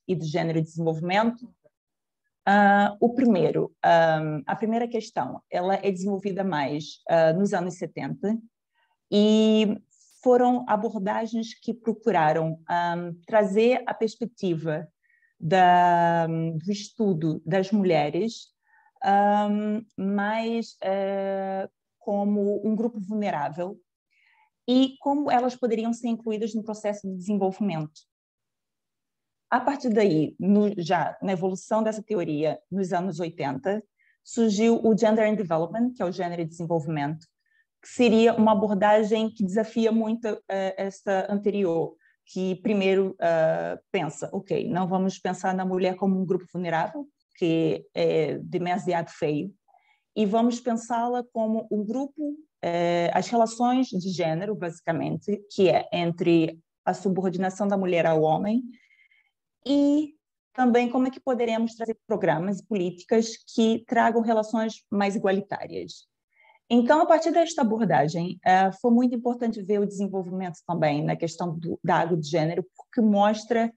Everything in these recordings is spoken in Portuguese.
e de Gênero e Desenvolvimento. A primeira questão, ela é desenvolvida mais nos anos 70 e foram abordagens que procuraram trazer a perspectiva do estudo das mulheres mais como um grupo vulnerável e como elas poderiam ser incluídas no processo de desenvolvimento. A partir daí, já na evolução dessa teoria, nos anos 80, surgiu o Gender and Development, que é o Gênero e Desenvolvimento, que seria uma abordagem que desafia muito esta anterior, que primeiro pensa, ok, não vamos pensar na mulher como um grupo vulnerável, que é demasiado feio, e vamos pensá-la como um grupo, as relações de gênero, basicamente, que é entre a subordinação da mulher ao homem, e também como é que poderemos trazer programas e políticas que tragam relações mais igualitárias. Então, a partir desta abordagem, foi muito importante ver o desenvolvimento também na questão da água de gênero, porque mostra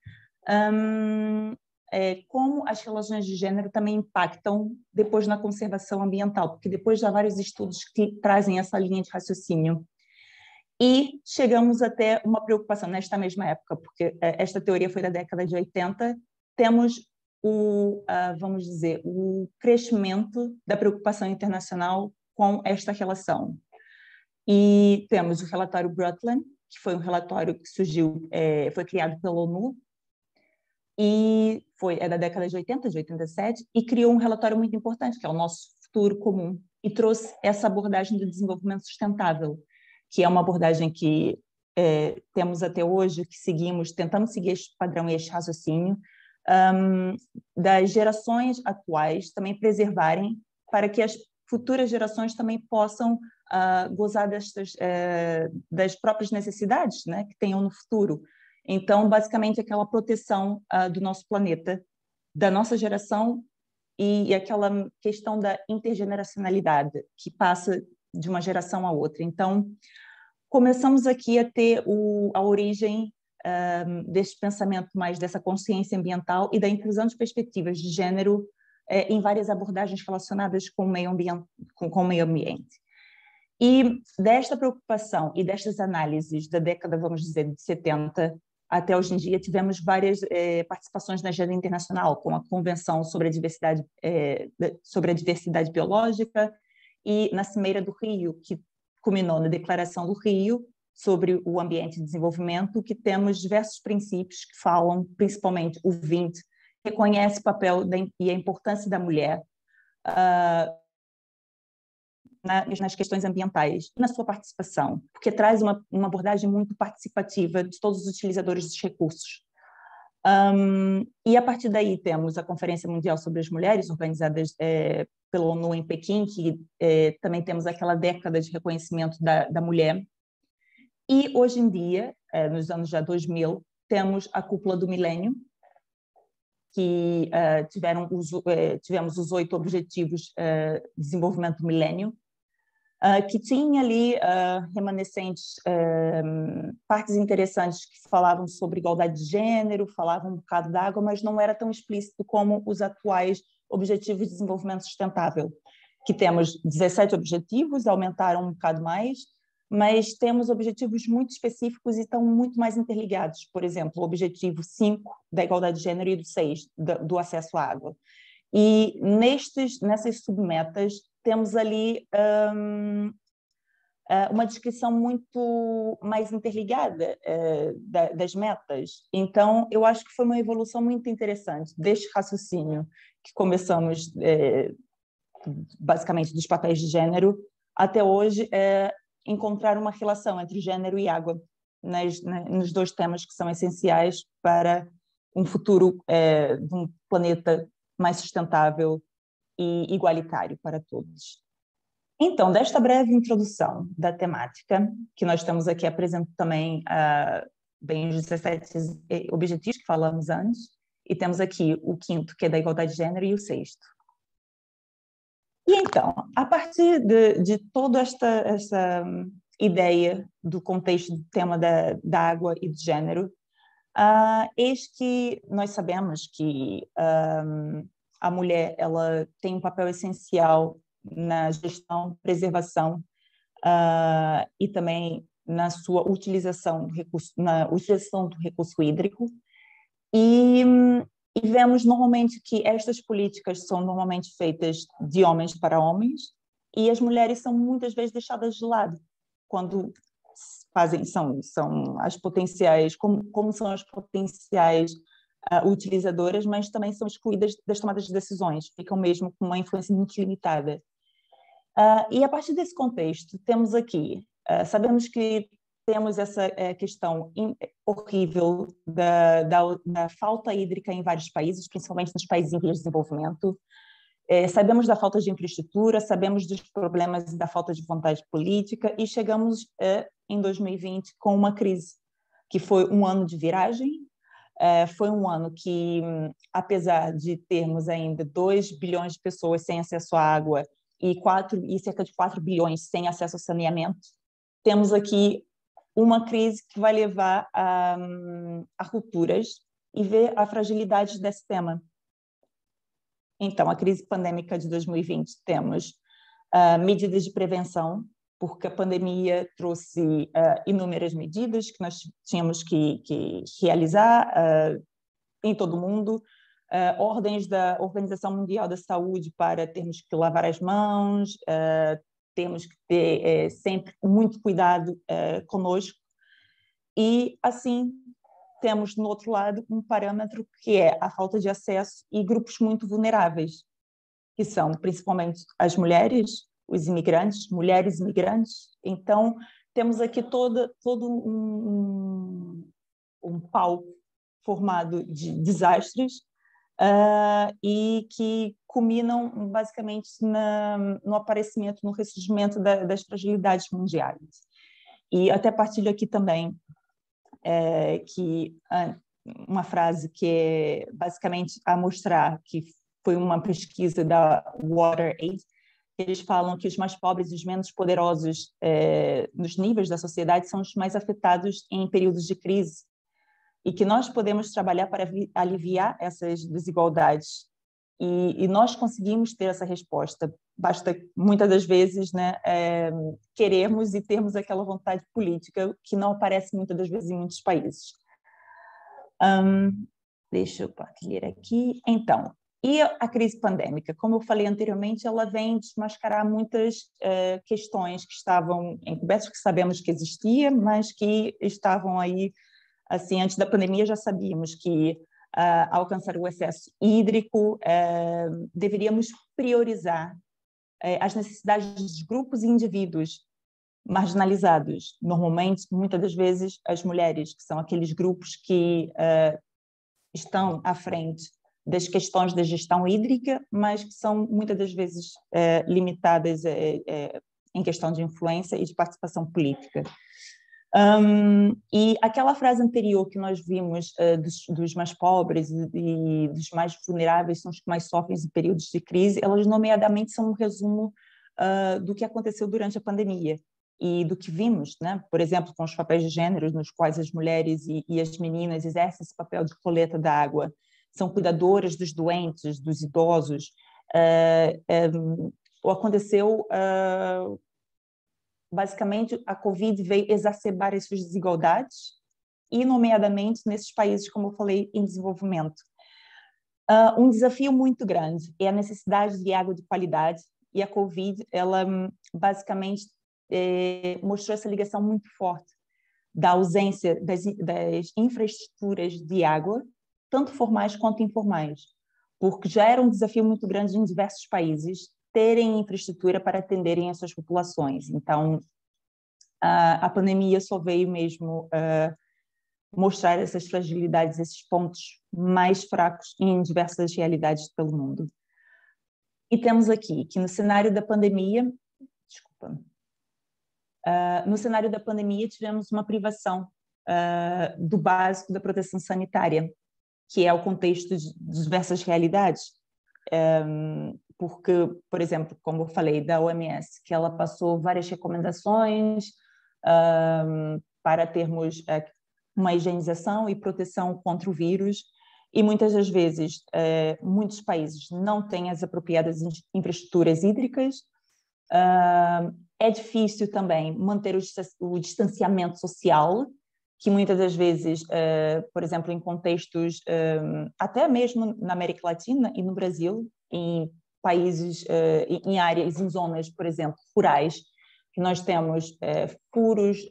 como as relações de gênero também impactam depois na conservação ambiental, porque depois já há vários estudos que trazem essa linha de raciocínio. E chegamos até uma preocupação nesta mesma época, porque esta teoria foi da década de 80, temos vamos dizer, o crescimento da preocupação internacional com esta relação. E temos o relatório Brundtland, que foi um relatório que surgiu, foi criado pela ONU, e é da década de 80, de 87, e criou um relatório muito importante, que é o Nosso Futuro Comum, e trouxe essa abordagem do desenvolvimento sustentável, que é uma abordagem que temos até hoje, que tentamos seguir este padrão e este raciocínio, das gerações atuais também preservarem, para que as futuras gerações também possam gozar das próprias necessidades, né, que tenham no futuro. Então, basicamente, aquela proteção do nosso planeta, da nossa geração, e aquela questão da intergeneracionalidade, que passa de uma geração a outra. Então, começamos aqui a ter a origem deste pensamento mais dessa consciência ambiental e da inclusão de perspectivas de gênero em várias abordagens relacionadas com o meio ambiente. E desta preocupação e destas análises da década, vamos dizer, de 70 até hoje em dia, tivemos várias participações na agenda internacional, como a Convenção sobre a Diversidade Biológica e na Cimeira do Rio, que culminou na Declaração do Rio sobre o Ambiente e Desenvolvimento, que temos diversos princípios que falam, principalmente o 20, que reconhece o papel e a importância da mulher nas questões ambientais, na sua participação, porque traz uma abordagem muito participativa de todos os utilizadores dos recursos. E a partir daí temos a Conferência Mundial sobre as Mulheres, organizada pela ONU em Pequim, que também temos aquela década de reconhecimento da mulher. E hoje em dia, nos anos já 2000, temos a Cúpula do Milênio, que tivemos os 8 Objetivos de Desenvolvimento do Milênio, que tinha ali remanescentes partes interessantes que falavam sobre igualdade de gênero, falavam um bocado da água, mas não era tão explícito como os atuais Objetivos de Desenvolvimento Sustentável, que temos 17 objetivos, aumentaram um bocado mais, mas temos objetivos muito específicos e estão muito mais interligados. Por exemplo, o objetivo 5 da igualdade de gênero e do 6 do acesso à água. E nessas submetas temos ali uma descrição muito mais interligada das metas. Então, eu acho que foi uma evolução muito interessante deste raciocínio que começamos, basicamente, dos papéis de gênero, até hoje, encontrar uma relação entre gênero e água nos 2 temas que são essenciais para um futuro de um planeta mais sustentável e igualitário para todos. Então, desta breve introdução da temática, que nós estamos aqui apresentando também bem os 17 objetivos que falamos antes, e temos aqui o 5º, que é da igualdade de gênero, e o 6º. E então, a partir de toda essa ideia do contexto do tema da água e do gênero, Eis que nós sabemos que a mulher ela tem um papel essencial na gestão, preservação e também na sua utilização do recurso hídrico. E, e vemos normalmente que estas políticas são normalmente feitas de homens para homens e as mulheres são muitas vezes deixadas de lado quando são as potenciais, como são as potenciais utilizadoras, mas também são excluídas das tomadas de decisões, ficam mesmo com uma influência muito limitada. E a partir desse contexto, temos aqui, sabemos que temos essa questão horrível da falta hídrica em vários países, principalmente nos países em vias de desenvolvimento. Sabemos da falta de infraestrutura, sabemos dos problemas da falta de vontade política e chegamos em 2020 com uma crise, que foi um ano de viragem, foi um ano que, apesar de termos ainda 2 bilhões de pessoas sem acesso à água e cerca de 4 bilhões sem acesso ao saneamento, temos aqui uma crise que vai levar a rupturas e ver a fragilidade desse tema. Então, a crise pandêmica de 2020, temos medidas de prevenção, porque a pandemia trouxe inúmeras medidas que nós tínhamos que realizar em todo o mundo, ordens da Organização Mundial da Saúde para termos que lavar as mãos, temos que ter sempre muito cuidado conosco, e assim temos, no outro lado, um parâmetro que é a falta de acesso e grupos muito vulneráveis, que são principalmente as mulheres, os imigrantes, mulheres imigrantes. Então, temos aqui todo um palco formado de desastres e que culminam basicamente no aparecimento, no ressurgimento das fragilidades mundiais. E até partilho aqui também que uma frase que é basicamente a mostrar que foi uma pesquisa da WaterAid, eles falam que os mais pobres e os menos poderosos nos níveis da sociedade são os mais afetados em períodos de crise, e que nós podemos trabalhar para aliviar essas desigualdades. E nós conseguimos ter essa resposta. Basta, muitas das vezes, né, queremos e termos aquela vontade política que não aparece muitas das vezes em muitos países. Deixa eu ler aqui. Então, e a crise pandêmica? Como eu falei anteriormente, ela vem desmascarar muitas questões que estavam encobertas, que sabemos que existia, mas que estavam aí, assim, antes da pandemia já sabíamos que alcançar o excesso hídrico, deveríamos priorizar as necessidades dos grupos e indivíduos marginalizados, normalmente, muitas das vezes, as mulheres, que são aqueles grupos que estão à frente das questões da gestão hídrica, mas que são muitas das vezes limitadas em questão de influência e de participação política. E aquela frase anterior que nós vimos dos mais pobres e dos mais vulneráveis são os que mais sofrem em períodos de crise, elas nomeadamente são um resumo do que aconteceu durante a pandemia e do que vimos, né? Por exemplo, com os papéis de gênero, nos quais as mulheres e as meninas exercem esse papel de coleta da água, são cuidadoras dos doentes, dos idosos. Aconteceu... Basicamente, a Covid veio exacerbar essas desigualdades, e, nomeadamente, nesses países, como eu falei, em desenvolvimento. Um desafio muito grande é a necessidade de água de qualidade, e a Covid, ela basicamente mostrou essa ligação muito forte da ausência das infraestruturas de água, tanto formais quanto informais, porque já era um desafio muito grande em diversos países terem infraestrutura para atenderem as suas populações. Então, a pandemia só veio mesmo mostrar essas fragilidades, esses pontos mais fracos em diversas realidades pelo mundo. E temos aqui que no cenário da pandemia, no cenário da pandemia tivemos uma privação do básico da proteção sanitária, que é o contexto de diversas realidades. Porque, por exemplo, como eu falei, da OMS, que ela passou várias recomendações para termos uma higienização e proteção contra o vírus, e muitas das vezes muitos países não têm as apropriadas infraestruturas hídricas. É difícil também manter o distanciamento social, que muitas das vezes, por exemplo, em contextos, até mesmo na América Latina e no Brasil, em países, em áreas, em zonas, por exemplo, rurais, que nós temos furos,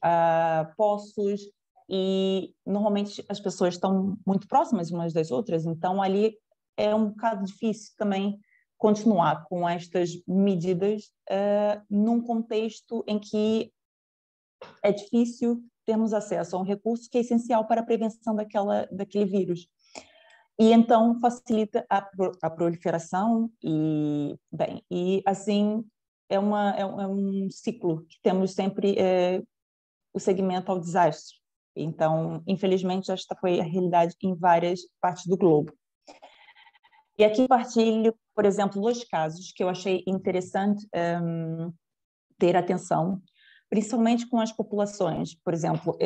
poços, e normalmente as pessoas estão muito próximas umas das outras, então ali é um bocado difícil também continuar com estas medidas num contexto em que é difícil termos acesso a um recurso que é essencial para a prevenção daquele vírus. E então facilita a proliferação e assim é um ciclo que temos sempre o segmento ao desastre. Então, infelizmente, esta foi a realidade em várias partes do globo. E aqui partilho, por exemplo, 2 casos que eu achei interessante ter atenção, principalmente com as populações. Por exemplo,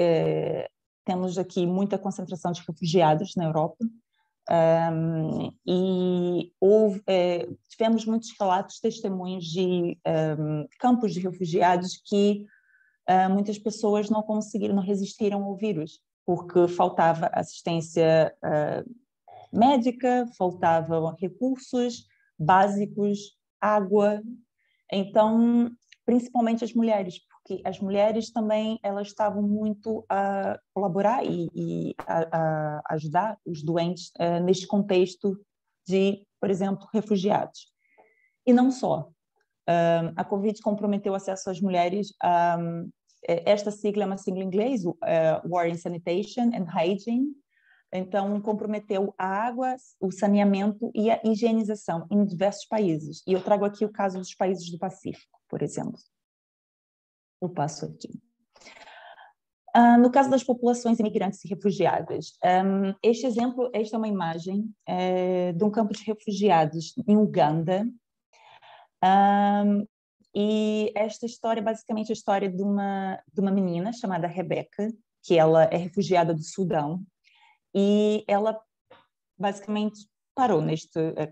temos aqui muita concentração de refugiados na Europa, e tivemos muitos relatos, testemunhos de campos de refugiados que muitas pessoas não conseguiram, não resistiram ao vírus, porque faltava assistência médica, faltavam recursos básicos, água. Então, principalmente as mulheres, porque as mulheres também elas estavam muito a colaborar e a ajudar os doentes neste contexto de, por exemplo, refugiados. E não só. A Covid comprometeu o acesso às mulheres. Esta sigla é uma sigla em inglês, Water and Sanitation and Hygiene. Então, comprometeu a água, o saneamento e a higienização em diversos países. E eu trago aqui o caso dos países do Pacífico, por exemplo. Eu passo aqui. No caso das populações imigrantes e refugiadas, esta é uma imagem de um campo de refugiados em Uganda. E esta história é basicamente a história de uma menina chamada Rebeca, que ela é refugiada do Sudão, e ela basicamente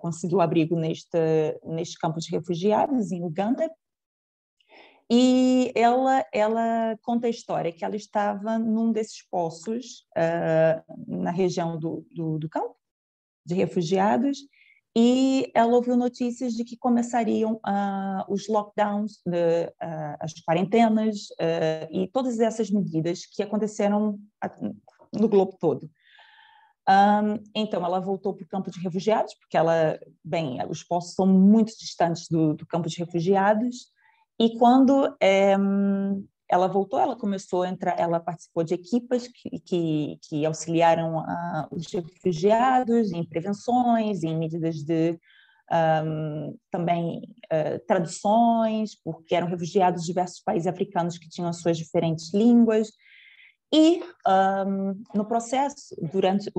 conseguiu abrigo neste campo de refugiados em Uganda. E ela conta a história que ela estava num desses poços na região do campo de refugiados, e ela ouviu notícias de que começariam os lockdowns, as quarentenas e todas essas medidas que aconteceram no globo todo. Então, ela voltou para o campo de refugiados, porque os postos são muito distantes do campo de refugiados, e quando ela voltou, ela começou a entrar, ela participou de equipas que auxiliaram os refugiados em prevenções, em medidas de também traduções, porque eram refugiados de diversos países africanos que tinham as suas diferentes línguas. E no processo, durante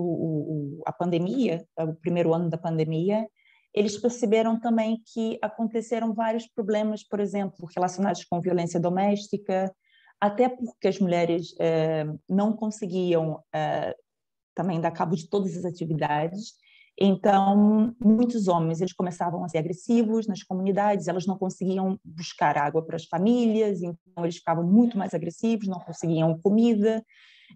a pandemia, o primeiro ano da pandemia, eles perceberam também que aconteceram vários problemas, por exemplo, relacionados com violência doméstica, até porque as mulheres não conseguiam também dar cabo de todas as atividades. Então, muitos homens eles começavam a ser agressivos nas comunidades, elas não conseguiam buscar água para as famílias, então eles ficavam muito mais agressivos, não conseguiam comida.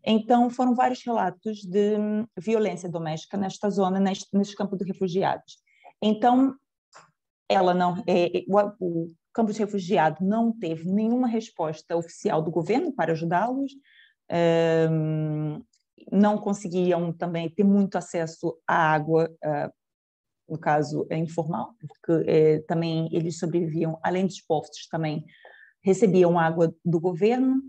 Então, foram vários relatos de violência doméstica nesta zona, neste campo de refugiados. Então, o campo de refugiado não teve nenhuma resposta oficial do governo para ajudá-los, não conseguiam também ter muito acesso à água, no caso informal, porque também eles sobreviviam, além dos postos, também recebiam água do governo.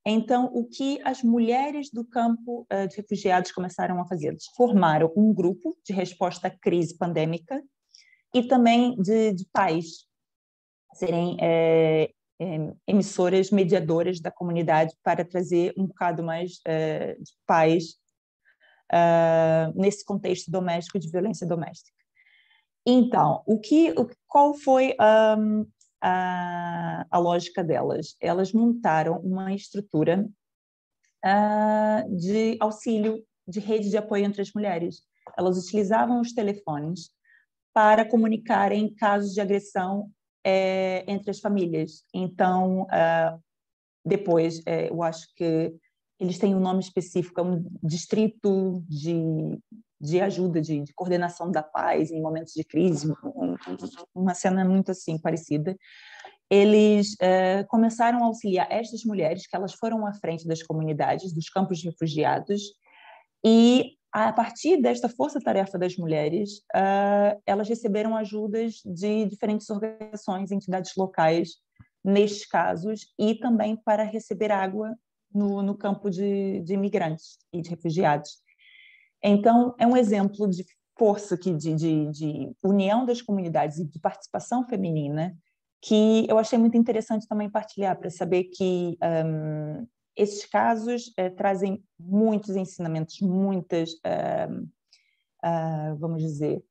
Então, o que as mulheres do campo de refugiados começaram a fazer? Eles formaram um grupo de resposta à crise pandêmica e também de pais serem emissoras, mediadoras da comunidade para trazer um bocado mais de paz nesse contexto doméstico de violência doméstica. Então, qual foi a lógica delas? Elas montaram uma estrutura de auxílio, de rede de apoio entre as mulheres. Elas utilizavam os telefones para comunicarem casos de agressão entre as famílias. Então, depois, eu acho que eles têm um nome específico, é um distrito de ajuda, de coordenação da paz em momentos de crise, uma cena muito assim parecida. Eles começaram a auxiliar estas mulheres, que elas foram à frente das comunidades, dos campos de refugiados, e a partir desta força-tarefa das mulheres, elas receberam ajudas de diferentes organizações, entidades locais, nestes casos, e também para receber água no campo de imigrantes e de refugiados. Então, é um exemplo de força, de união das comunidades e de participação feminina, que eu achei muito interessante também partilhar, para saber que esses casos trazem muitos ensinamentos, muitas, vamos dizer,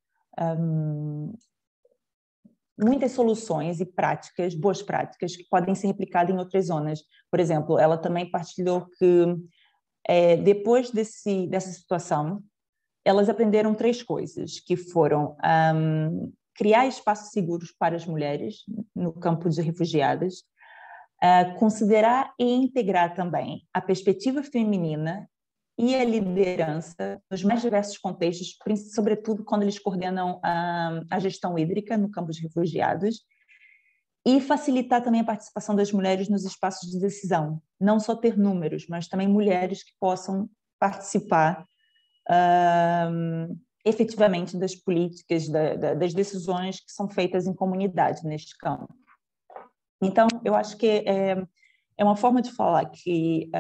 muitas soluções e práticas, boas práticas, que podem ser replicadas em outras zonas. Por exemplo, ela também partilhou que, depois dessa situação, elas aprenderam 3 coisas, que foram criar espaços seguros para as mulheres no campo de refugiadas, considerar e integrar também a perspectiva feminina e a liderança nos mais diversos contextos, sobretudo quando eles coordenam a gestão hídrica no campo de refugiados, e facilitar também a participação das mulheres nos espaços de decisão, não só ter números, mas também mulheres que possam participar efetivamente das políticas, das decisões que são feitas em comunidade neste campo. Então, eu acho que é uma forma de falar que,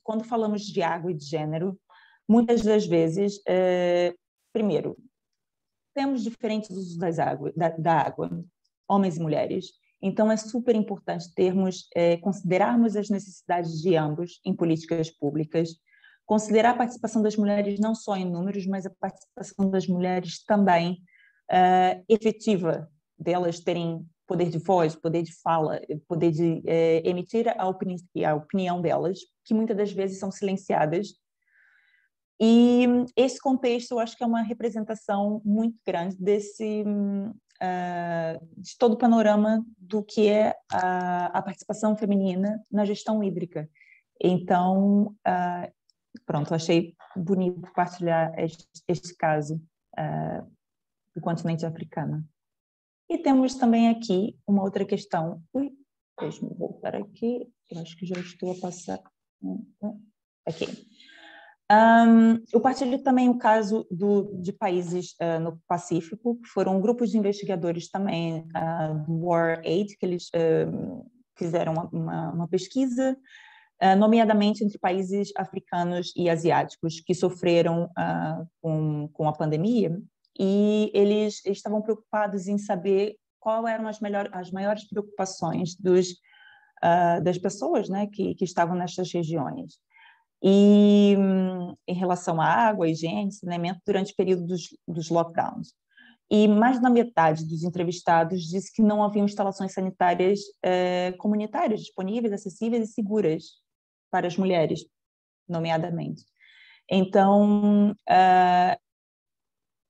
quando falamos de água e de gênero, muitas das vezes, primeiro, temos diferentes usos da água, homens e mulheres, então é super importante considerarmos as necessidades de ambos em políticas públicas, considerar a participação das mulheres não só em números, mas a participação das mulheres também efetiva, delas terem poder de voz, poder de fala, poder de emitir a opinião delas, que muitas das vezes são silenciadas. E esse contexto, eu acho que é uma representação muito grande de todo o panorama do que é a participação feminina na gestão hídrica. Então, pronto, achei bonito partilhar este caso do continente africano. E temos também aqui uma outra questão. Deixa-me voltar aqui. Eu acho que já estou a passar. Aqui. Eu partilho também o caso de países no Pacífico, que foram grupos de investigadores também do WarAid, que eles fizeram uma pesquisa, nomeadamente entre países africanos e asiáticos que sofreram com a pandemia, e eles estavam preocupados em saber qual eram as maiores preocupações das pessoas, né, que estavam nestas regiões. E em relação à água, higiene, saneamento durante o período dos lockdowns. E mais da metade dos entrevistados disse que não haviam instalações sanitárias comunitárias disponíveis, acessíveis e seguras para as mulheres, nomeadamente. Então,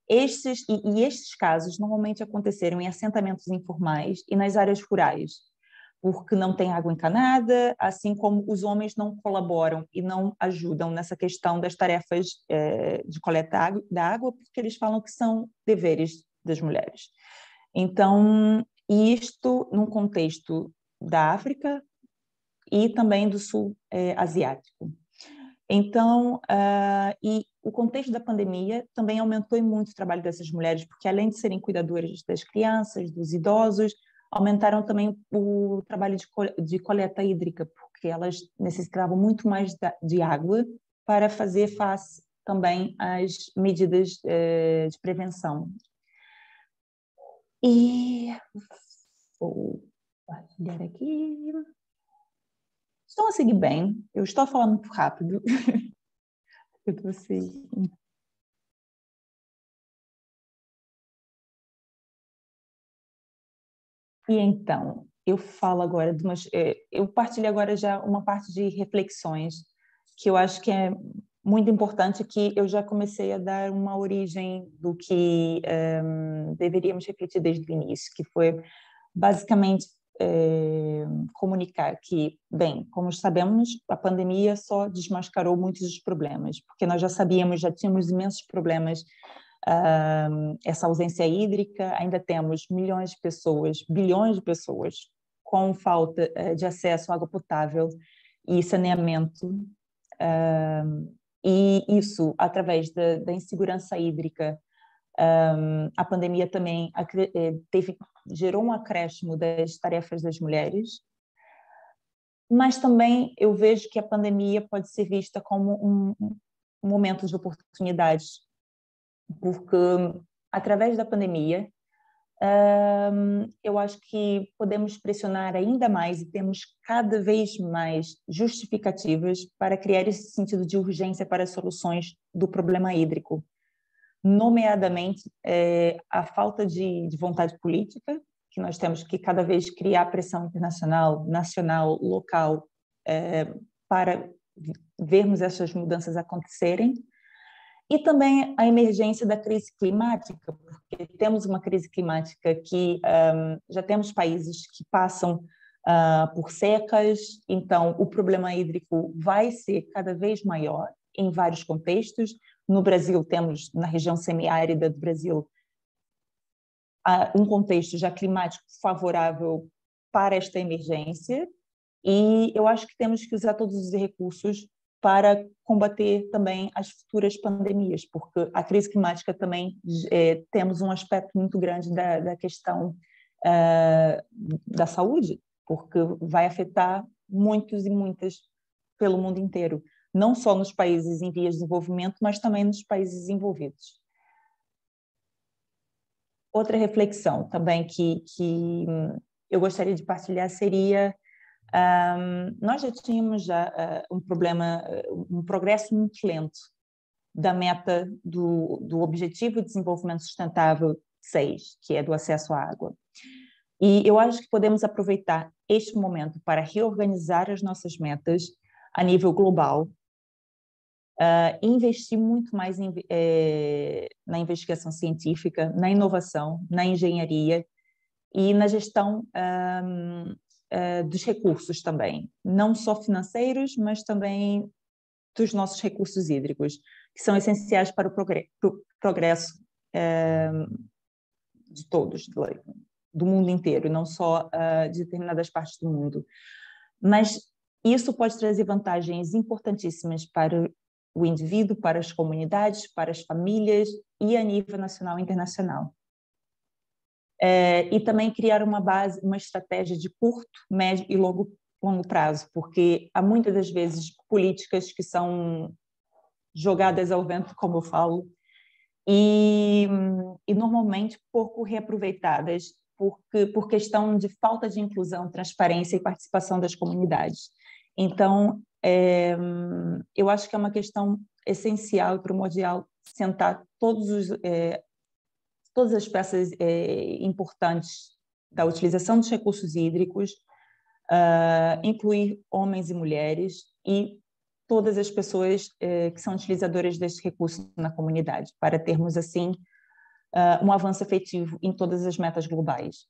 estes casos normalmente aconteceram em assentamentos informais e nas áreas rurais, porque não tem água encanada, assim como os homens não colaboram e não ajudam nessa questão das tarefas de coleta da água, porque eles falam que são deveres das mulheres. Então, isto num contexto da África e também do sul asiático. Então, e o contexto da pandemia também aumentou muito o trabalho dessas mulheres, porque além de serem cuidadoras das crianças, dos idosos, aumentaram também o trabalho de coleta hídrica, porque elas necessitavam muito mais de água para fazer face também às medidas de prevenção. E vou partilhar aqui. Estão a seguir bem? Eu estou a falar muito rápido. Eu estou assim. E então, eu falo agora eu partilho agora já uma parte de reflexões que eu acho que é muito importante, que eu já comecei a dar uma origem do que deveríamos refletir desde o início, que foi basicamente comunicar que, bem, como sabemos, a pandemia só desmascarou muitos dos problemas, porque nós já sabíamos, já tínhamos imensos problemas, essa ausência hídrica, ainda temos milhões de pessoas, bilhões de pessoas com falta de acesso à água potável e saneamento, e isso, através da insegurança hídrica, a pandemia também gerou um acréscimo das tarefas das mulheres, mas também eu vejo que a pandemia pode ser vista como um momento de oportunidades, porque através da pandemia eu acho que podemos pressionar ainda mais e temos cada vez mais justificativas para criar esse sentido de urgência para as soluções do problema hídrico, nomeadamente a falta de vontade política, que nós temos que cada vez criar pressão internacional, nacional, local, para vermos essas mudanças acontecerem, e também a emergência da crise climática, porque temos uma crise climática que já temos países que passam por secas, então o problema hídrico vai ser cada vez maior em vários contextos. No Brasil, temos, na região semiárida do Brasil, um contexto já climático favorável para esta emergência, e eu acho que temos que usar todos os recursos para combater também as futuras pandemias, porque a crise climática também temos um aspecto muito grande da questão da saúde, porque vai afetar muitos e muitas pelo mundo inteiro, não só nos países em vias de desenvolvimento, mas também nos países desenvolvidos. Outra reflexão também que eu gostaria de partilhar seria nós já tínhamos um progresso muito lento da meta do Objetivo de Desenvolvimento Sustentável 6, que é do acesso à água. E eu acho que podemos aproveitar este momento para reorganizar as nossas metas a nível global, investir muito mais na investigação científica, na inovação, na engenharia e na gestão dos recursos também, não só financeiros, mas também dos nossos recursos hídricos, que são essenciais para o progresso de todos, do mundo inteiro, não só de determinadas partes do mundo. Mas isso pode trazer vantagens importantíssimas para o indivíduo, para as comunidades, para as famílias e a nível nacional e internacional. E também criar uma estratégia de curto, médio e longo prazo, porque há muitas das vezes políticas que são jogadas ao vento, como eu falo, e normalmente pouco reaproveitadas por questão de falta de inclusão, transparência e participação das comunidades. Então, eu acho que é uma questão essencial e primordial sentar todas as peças importantes da utilização dos recursos hídricos, incluir homens e mulheres e todas as pessoas que são utilizadoras destes recursos na comunidade, para termos, assim, um avanço efetivo em todas as metas globais.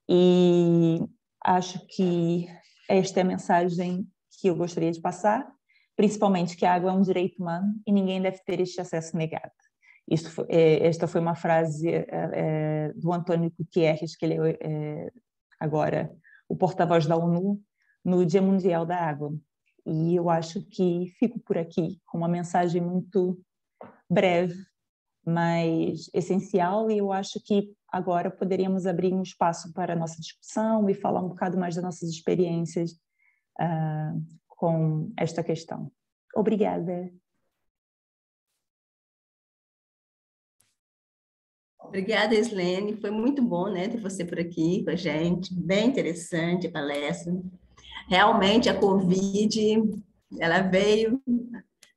E acho que esta é a mensagem que eu gostaria de passar, principalmente que a água é um direito humano e ninguém deve ter este acesso negado. Esta foi uma frase do Antônio Guterres, que ele é agora o porta-voz da ONU, no Dia Mundial da Água. E eu acho que fico por aqui com uma mensagem muito breve, mas essencial, e eu acho que agora poderíamos abrir um espaço para a nossa discussão e falar um bocado mais das nossas experiências com esta questão. Obrigada. Obrigada, Islene. Foi muito bom, né, ter você por aqui com a gente. Bem interessante a palestra. Realmente, a Covid, ela veio,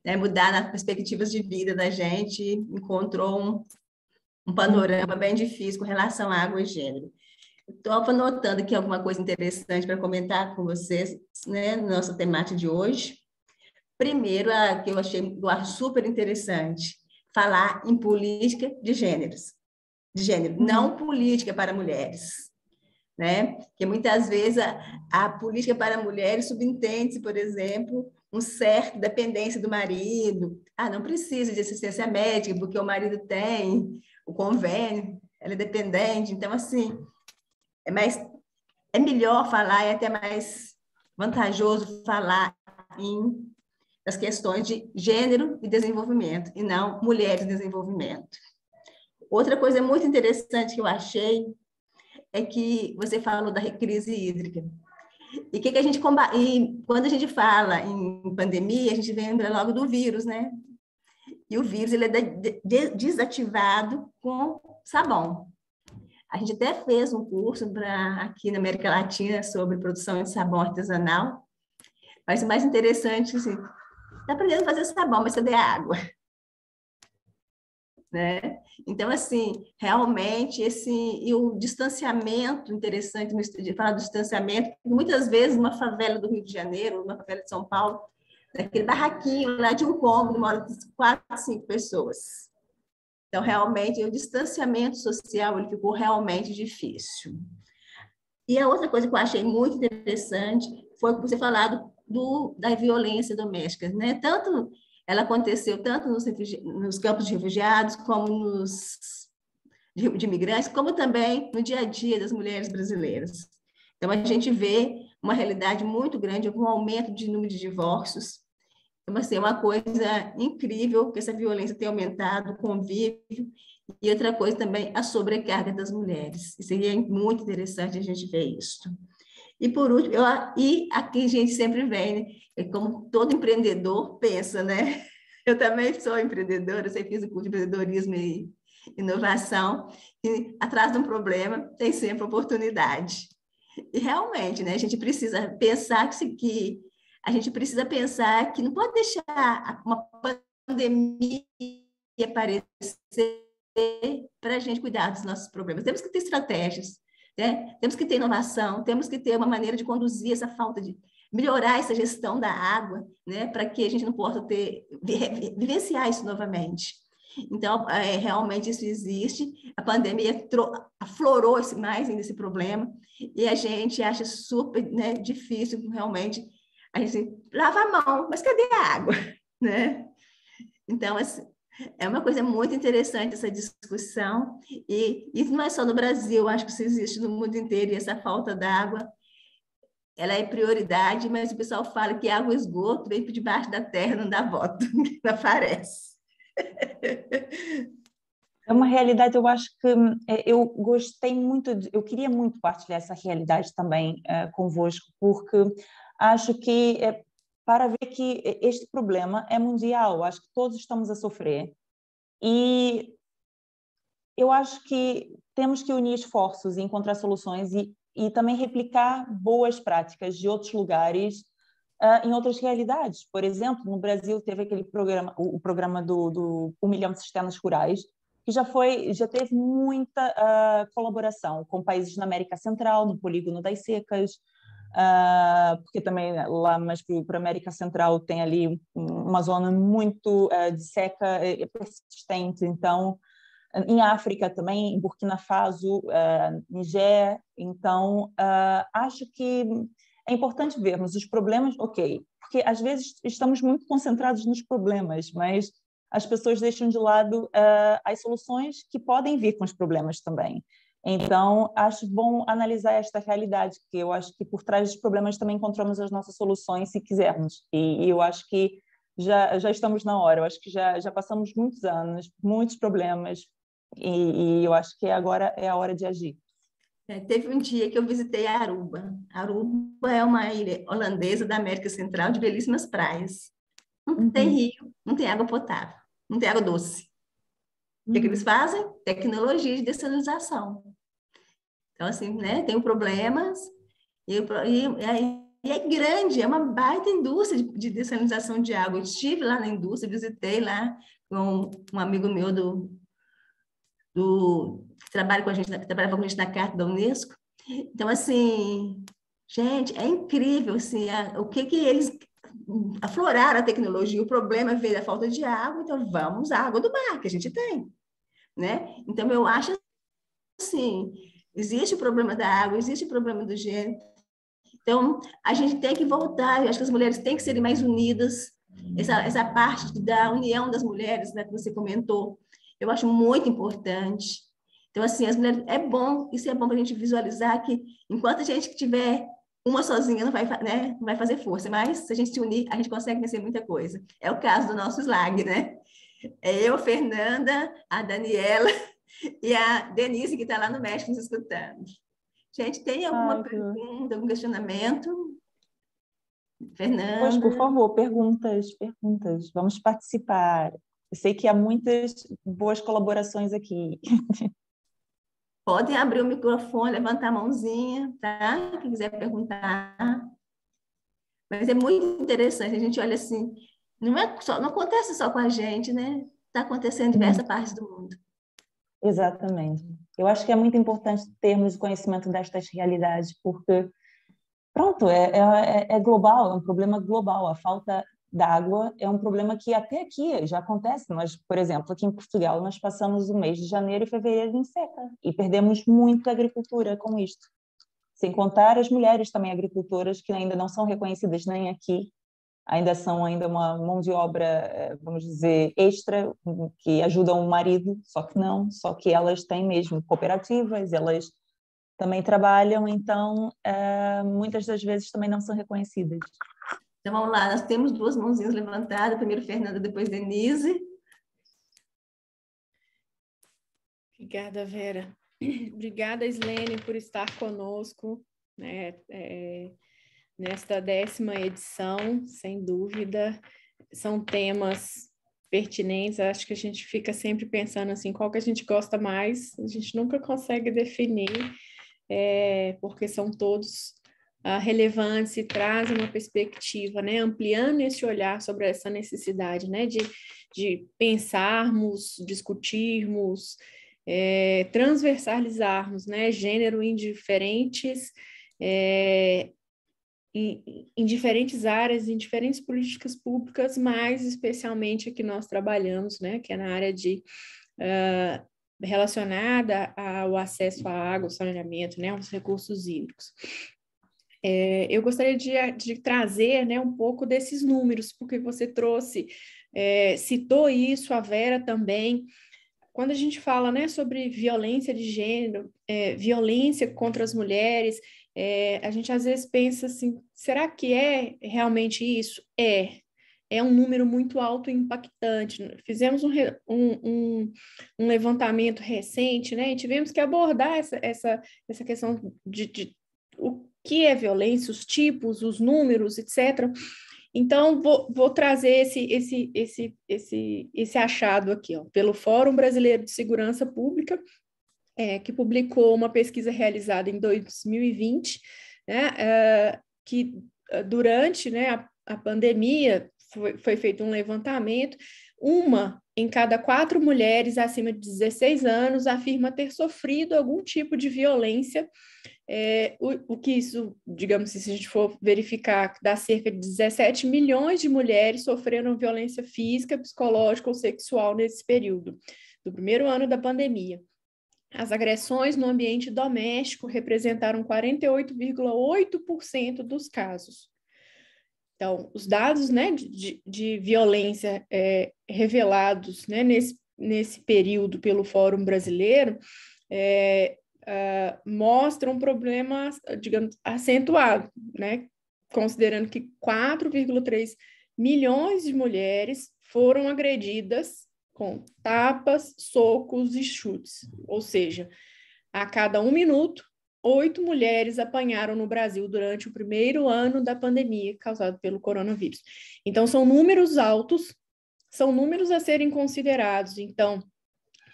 né, mudar as perspectivas de vida da gente, encontrou um panorama bem difícil com relação à água e gênero. Estou anotando aqui alguma coisa interessante para comentar com vocês, né, na nossa temática de hoje. Primeiro, a que eu acho super interessante, falar em política de gêneros, de gênero, não política para mulheres, né? Porque muitas vezes a política para mulheres subentende-se, por exemplo, um certo dependência do marido. Ah, não precisa de assistência médica, porque o marido tem o convênio, ela é dependente. Então, assim, é melhor falar, é até mais vantajoso falar em das questões de gênero e desenvolvimento, e não mulheres e desenvolvimento. Outra coisa muito interessante que eu achei é que você falou da crise hídrica. E que a gente combate, e quando a gente fala em pandemia, a gente lembra logo do vírus, né? E o vírus ele é desativado com sabão. A gente até fez um curso aqui na América Latina sobre produção de sabão artesanal, mas o mais interessante, assim, está aprendendo a fazer sabão, mas cadê a água? Né? Então, assim, realmente, e o distanciamento interessante, de falar do distanciamento, muitas vezes numa favela do Rio de Janeiro, numa favela de São Paulo, naquele barraquinho lá de um cômodo, moram 4, 5 pessoas. Então, realmente, o distanciamento social ele ficou realmente difícil. E a outra coisa que eu achei muito interessante foi você falado da violência doméstica, né? Ela aconteceu tanto nos campos de refugiados, como de imigrantes, como também no dia a dia das mulheres brasileiras. Então, a gente vê uma realidade muito grande, um aumento de número de divórcios. Então, assim, é uma coisa incrível que essa violência tem aumentado, o convívio, e outra coisa também, a sobrecarga das mulheres. Isso aí é muito interessante a gente ver isso. E por último, e aqui a gente sempre vem, né? Como todo empreendedor pensa, né? Eu também sou empreendedora, eu fiz o curso de empreendedorismo e inovação, e atrás de um problema tem sempre oportunidade. E realmente, né, a gente precisa pensar que a gente precisa pensar que não pode deixar uma pandemia aparecer para a gente cuidar dos nossos problemas. Temos que ter estratégias, né? Temos que ter inovação, temos que ter uma maneira de conduzir essa falta de melhorar essa gestão da água, né? Para que a gente não possa vivenciar isso novamente. Então, realmente isso existe. A pandemia aflorou mais ainda esse problema e a gente acha super, né, difícil realmente a gente lava a mão, mas cadê a água, né? Então, assim, é uma coisa muito interessante essa discussão, e isso não é só no Brasil, acho que isso existe no mundo inteiro, e essa falta d'água, ela é prioridade, mas o pessoal fala que água e esgoto vem por debaixo da terra, não dá voto, não aparece. É uma realidade, eu acho que eu gostei muito, eu queria muito partilhar essa realidade também convosco, porque acho que para ver que este problema é mundial, acho que todos estamos a sofrer e eu acho que temos que unir esforços e encontrar soluções e também replicar boas práticas de outros lugares em outras realidades. Por exemplo, no Brasil teve aquele programa, o programa do 1 milhão de cisternas rurais, que já teve muita colaboração com países na América Central, no Polígono das Secas, porque também lá mais para a América Central tem ali uma zona muito de seca persistente, então em África também, em Burkina Faso, Nigéria. Então, acho que é importante vermos os problemas, ok, porque às vezes estamos muito concentrados nos problemas, mas as pessoas deixam de lado as soluções que podem vir com os problemas também. Então, acho bom analisar esta realidade, que eu acho que por trás dos problemas também encontramos as nossas soluções, se quisermos. E eu acho que já estamos na hora, eu acho que já passamos muitos anos, muitos problemas, e eu acho que agora é a hora de agir. Teve um dia que eu visitei Aruba. Aruba é uma ilha holandesa da América Central de belíssimas praias. Não tem rio, não tem água potável, não tem água doce. O que eles fazem? Tecnologia de dessalinização. Então, assim, né, tem problemas e é grande, é uma baita indústria de dessalinização de água. Eu estive lá na indústria, visitei lá com um amigo meu que trabalha com a gente, que trabalhava com a gente na carta da Unesco. Então, assim, gente, é incrível, assim, o que eles afloraram a tecnologia, o problema veio da falta de água, então vamos usar a água do mar, que a gente tem, né? Então, eu acho assim, existe o problema da água, existe o problema do gênero, então, a gente tem que voltar, eu acho que as mulheres têm que serem mais unidas, essa parte da união das mulheres, né, que você comentou, eu acho muito importante. Então, assim, as mulheres, é bom, isso é bom para a gente visualizar que, enquanto a gente tiver uma sozinha, não vai, né, não vai fazer força, mas se a gente se unir, a gente consegue vencer muita coisa. É o caso do nosso SLAG, né? É eu, Fernanda, a Daniela e a Denise, que está lá no México nos escutando. Gente, tem alguma Ai, pergunta, algum questionamento? pois, por Fernanda? favor, perguntas, perguntas. Vamos participar. Eu sei que há muitas boas colaborações aqui. Podem abrir o microfone, levantar a mãozinha, tá? Quem quiser perguntar. Mas é muito interessante, a gente olha assim, não acontece só com a gente, né? Está acontecendo em diversas partes do mundo. Exatamente. Eu acho que é muito importante termos conhecimento destas realidades, porque, pronto, é global, é um problema global. A falta d'água é um problema que até aqui já acontece. Nós, por exemplo, aqui em Portugal, nós passamos o mês de janeiro e fevereiro em seca e perdemos muita agricultura com isto. Sem contar as mulheres também agricultoras, que ainda não são reconhecidas nem aqui, ainda são ainda uma mão de obra, vamos dizer, extra, que ajudam o marido, só que não, só que elas têm mesmo cooperativas, elas também trabalham, então muitas das vezes também não são reconhecidas. Então, vamos lá, nós temos duas mãozinhas levantadas, primeiro Fernanda, depois Denise. Obrigada, Vera. Obrigada, Islene, por estar conosco, né, nesta 10ª edição, sem dúvida. São temas pertinentes, acho que a gente fica sempre pensando assim, qual que a gente gosta mais, a gente nunca consegue definir, porque são todos relevantes e trazem uma perspectiva, né, ampliando esse olhar sobre essa necessidade, né, de pensarmos, discutirmos, transversalizarmos, né, gênero em diferentes em diferentes áreas, em diferentes políticas públicas, mas especialmente a que nós trabalhamos, né, que é na área relacionada ao acesso à água, ao saneamento, né, aos recursos hídricos. Eu gostaria de trazer, né, um pouco desses números, porque você trouxe, citou isso, a Vera também. Quando a gente fala, né, sobre violência de gênero, violência contra as mulheres, a gente às vezes pensa assim, será que é realmente isso? É um número muito alto e impactante. Fizemos um levantamento recente, né, e tivemos que abordar essa questão de o que é violência, os tipos, os números, etc. Então, vou trazer esse achado aqui, ó, pelo Fórum Brasileiro de Segurança Pública, que publicou uma pesquisa realizada em 2020, né, que durante, né, a pandemia foi feito um levantamento, uma em cada 4 mulheres acima de 16 anos afirma ter sofrido algum tipo de violência. O que isso, digamos, se a gente for verificar, dá cerca de 17 milhões de mulheres sofreram violência física, psicológica ou sexual nesse período, do primeiro ano da pandemia. As agressões no ambiente doméstico representaram 48,8% dos casos. Então, os dados, né, de violência revelados, né, nesse período pelo Fórum Brasileiro mostram um problema, digamos, acentuado, né, considerando que 4,3 milhões de mulheres foram agredidas com tapas, socos e chutes, ou seja, a cada 1 minuto, 8 mulheres apanharam no Brasil durante o primeiro ano da pandemia causada pelo coronavírus. Então, são números altos, são números a serem considerados. Então,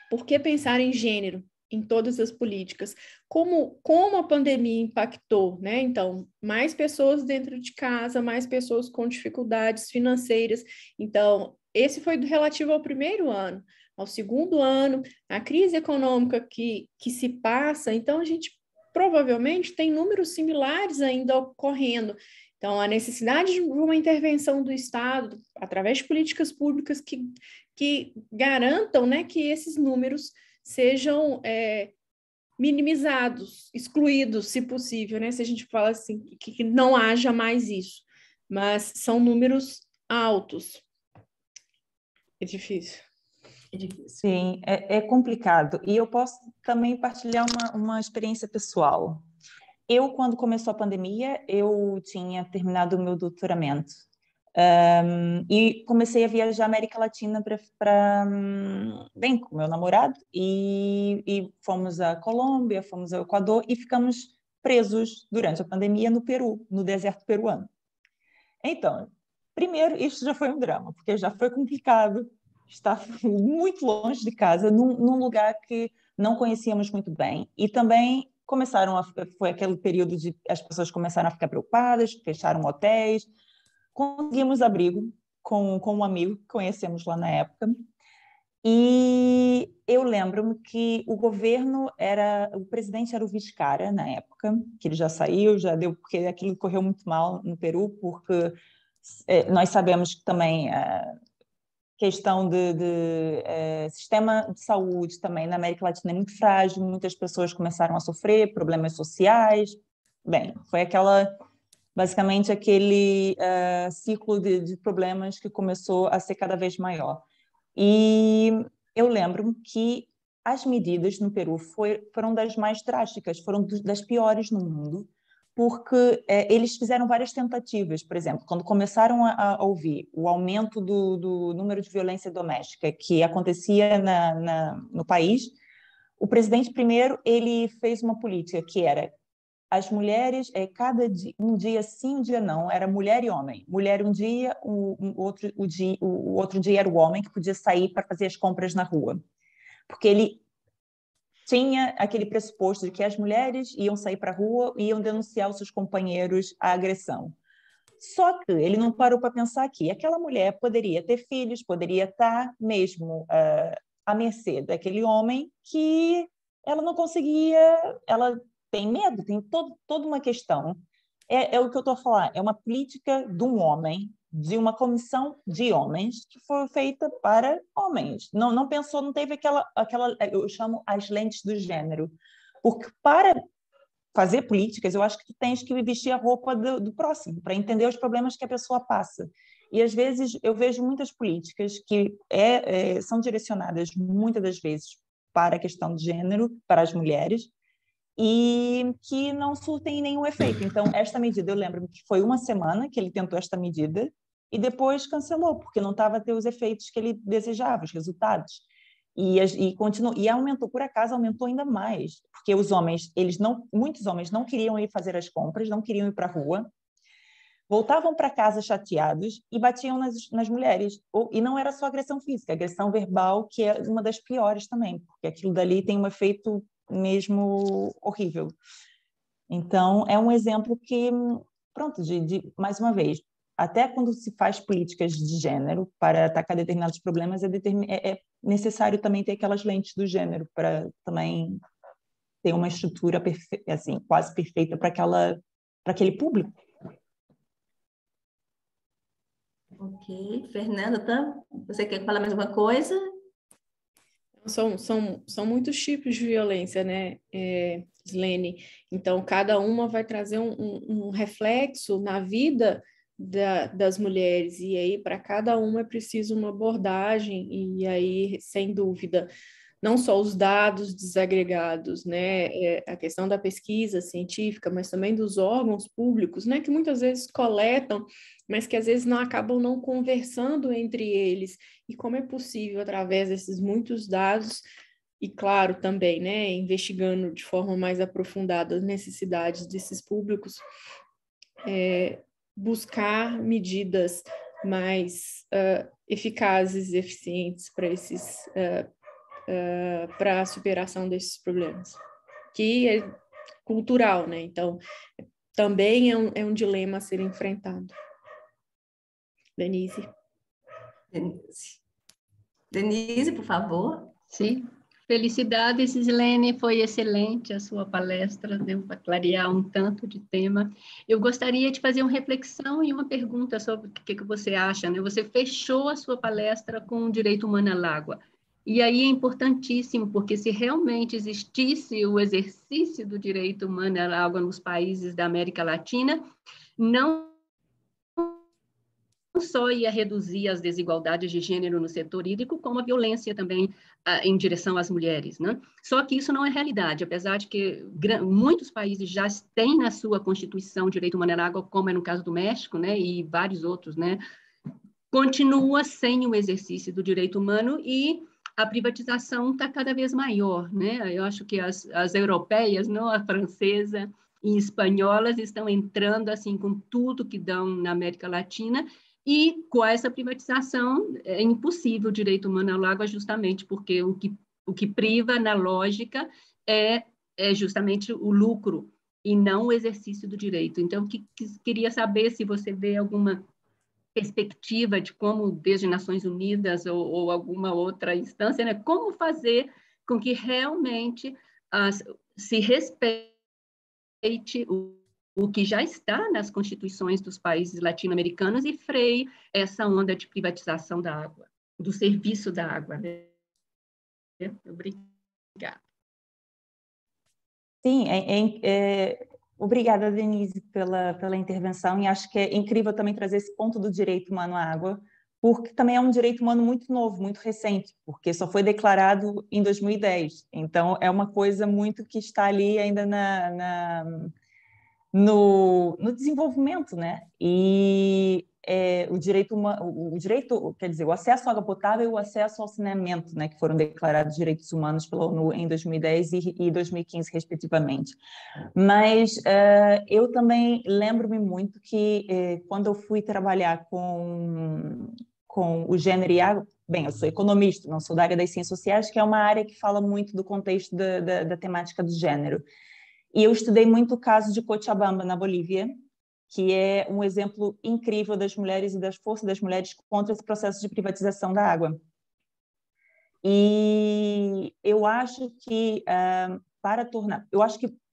por que pensar em gênero em todas as políticas? Como a pandemia impactou, né? Então, mais pessoas dentro de casa, mais pessoas com dificuldades financeiras. Então, esse foi relativo ao primeiro ano. Ao segundo ano, a crise econômica que se passa, então a gente provavelmente tem números similares ainda ocorrendo. Então, a necessidade de uma intervenção do Estado, através de políticas públicas que garantam, né, que esses números sejam minimizados, excluídos, se possível, né? Se a gente fala assim, que não haja mais isso. Mas são números altos. É difícil. É difícil. Sim, é complicado. E eu posso também partilhar uma experiência pessoal. Eu, quando começou a pandemia, eu tinha terminado o meu doutoramento. E comecei a viajar a América Latina bem, com meu namorado, e fomos à Colômbia, fomos ao Equador, e ficamos presos durante a pandemia no Peru, no deserto peruano. Então, primeiro, isso já foi um drama, porque já foi complicado estar muito longe de casa, num lugar que não conhecíamos muito bem, e também foi aquele período de as pessoas começaram a ficar preocupadas, fecharam hotéis. Conseguimos abrigo com um amigo que conhecemos lá na época, e eu lembro-me que o presidente era o Vizcarra na época, que ele já saiu, já deu, porque aquilo correu muito mal no Peru, porque nós sabemos que também questão de sistema de saúde também na América Latina é muito frágil, muitas pessoas começaram a sofrer problemas sociais. Bem, foi basicamente aquele ciclo de problemas que começou a ser cada vez maior. E eu lembro-me que as medidas no Peru foram das mais drásticas, foram das piores no mundo, porque eles fizeram várias tentativas. Por exemplo, quando começaram a ouvir o aumento do número de violência doméstica que acontecia no país, o presidente primeiro ele fez uma política que era as mulheres, um dia sim, um dia não, era mulher e homem. Mulher um dia, o outro dia era o homem que podia sair para fazer as compras na rua. Porque ele tinha aquele pressuposto de que as mulheres iam sair para a rua e iam denunciar os seus companheiros a agressão. Só que ele não parou para pensar que aquela mulher poderia ter filhos, poderia estar mesmo à mercê daquele homem que ela não conseguia, ela tem medo, tem toda uma questão. É o que eu estou a falar, é uma política de um homem, de uma comissão de homens que foi feita para homens. Não pensou, não teve aquela, eu chamo as lentes do gênero, porque para fazer políticas, eu acho que tu tens que vestir a roupa do próximo, para entender os problemas que a pessoa passa. E, às vezes, eu vejo muitas políticas que são direcionadas, muitas das vezes, para a questão de gênero, para as mulheres, e que não surtem nenhum efeito. Então, esta medida, eu lembro que foi uma semana que ele tentou esta medida e depois cancelou, porque não estava a ter os efeitos que ele desejava, os resultados. E continuou, e aumentou, por acaso, aumentou ainda mais, porque muitos homens não queriam ir fazer as compras, não queriam ir para a rua, voltavam para casa chateados e batiam nas mulheres. E não era só agressão física, agressão verbal, que é uma das piores também, porque aquilo dali tem um efeito mesmo horrível. Então, é um exemplo que, pronto, mais uma vez, até quando se faz políticas de gênero para atacar determinados problemas, é necessário também ter aquelas lentes do gênero para também ter uma estrutura assim, quase perfeita para aquele público. Ok. Fernanda, você quer falar mais alguma coisa? São muitos tipos de violência, né, Slene? Então, cada uma vai trazer um reflexo na vida das mulheres, e aí para cada uma é preciso uma abordagem, e aí, sem dúvida, não só os dados desagregados, né, a questão da pesquisa científica, mas também dos órgãos públicos, né, que muitas vezes coletam, mas que às vezes não acabam não conversando entre eles, e como é possível, através desses muitos dados, e claro, também, né, investigando de forma mais aprofundada as necessidades desses públicos, buscar medidas mais eficazes e eficientes para a superação desses problemas, que é cultural, né? Então, também é um dilema a ser enfrentado. Denise. Denise, por favor. Sí, Felicidades, Silene, foi excelente a sua palestra, deu para clarear um tanto de tema. Eu gostaria de fazer uma reflexão e uma pergunta sobre o que você acha, né? Você fechou a sua palestra com o direito humano à água. E aí é importantíssimo, porque se realmente existisse o exercício do direito humano à água nos países da América Latina, não só ia reduzir as desigualdades de gênero no setor hídrico, como a violência também em direção às mulheres, né? Só que isso não é realidade, apesar de que muitos países já têm na sua Constituição o direito humano à água, como é no caso do México, né, e vários outros, né, continua sem o exercício do direito humano e a privatização está cada vez maior, né? Eu acho que as europeias, não, a francesa e espanholas estão entrando assim com tudo que dão na América Latina. E com essa privatização é impossível o direito humano à água, justamente porque o que priva na lógica é justamente o lucro e não o exercício do direito. Então, queria saber se você vê alguma perspectiva de como, desde Nações Unidas ou alguma outra instância, né, como fazer com que realmente se respeite o que já está nas constituições dos países latino-americanos e freie essa onda de privatização da água, do serviço da água. Né? Obrigada. Sim, obrigada, Denise, pela intervenção, e acho que é incrível também trazer esse ponto do direito humano à água, porque também é um direito humano muito novo, muito recente, porque só foi declarado em 2010, então é uma coisa muito que está ali ainda no desenvolvimento, né? E o direito, quer dizer, o acesso à água potável e o acesso ao saneamento, né, que foram declarados direitos humanos pela ONU em 2010 e 2015, respectivamente. Mas eu também lembro-me muito que quando eu fui trabalhar com o gênero e água, bem, eu sou economista, não sou da área das ciências sociais, que é uma área que fala muito do contexto da temática do gênero. E eu estudei muito o caso de Cochabamba, na Bolívia, que é um exemplo incrível das mulheres e das forças das mulheres contra esse processo de privatização da água. E eu acho que,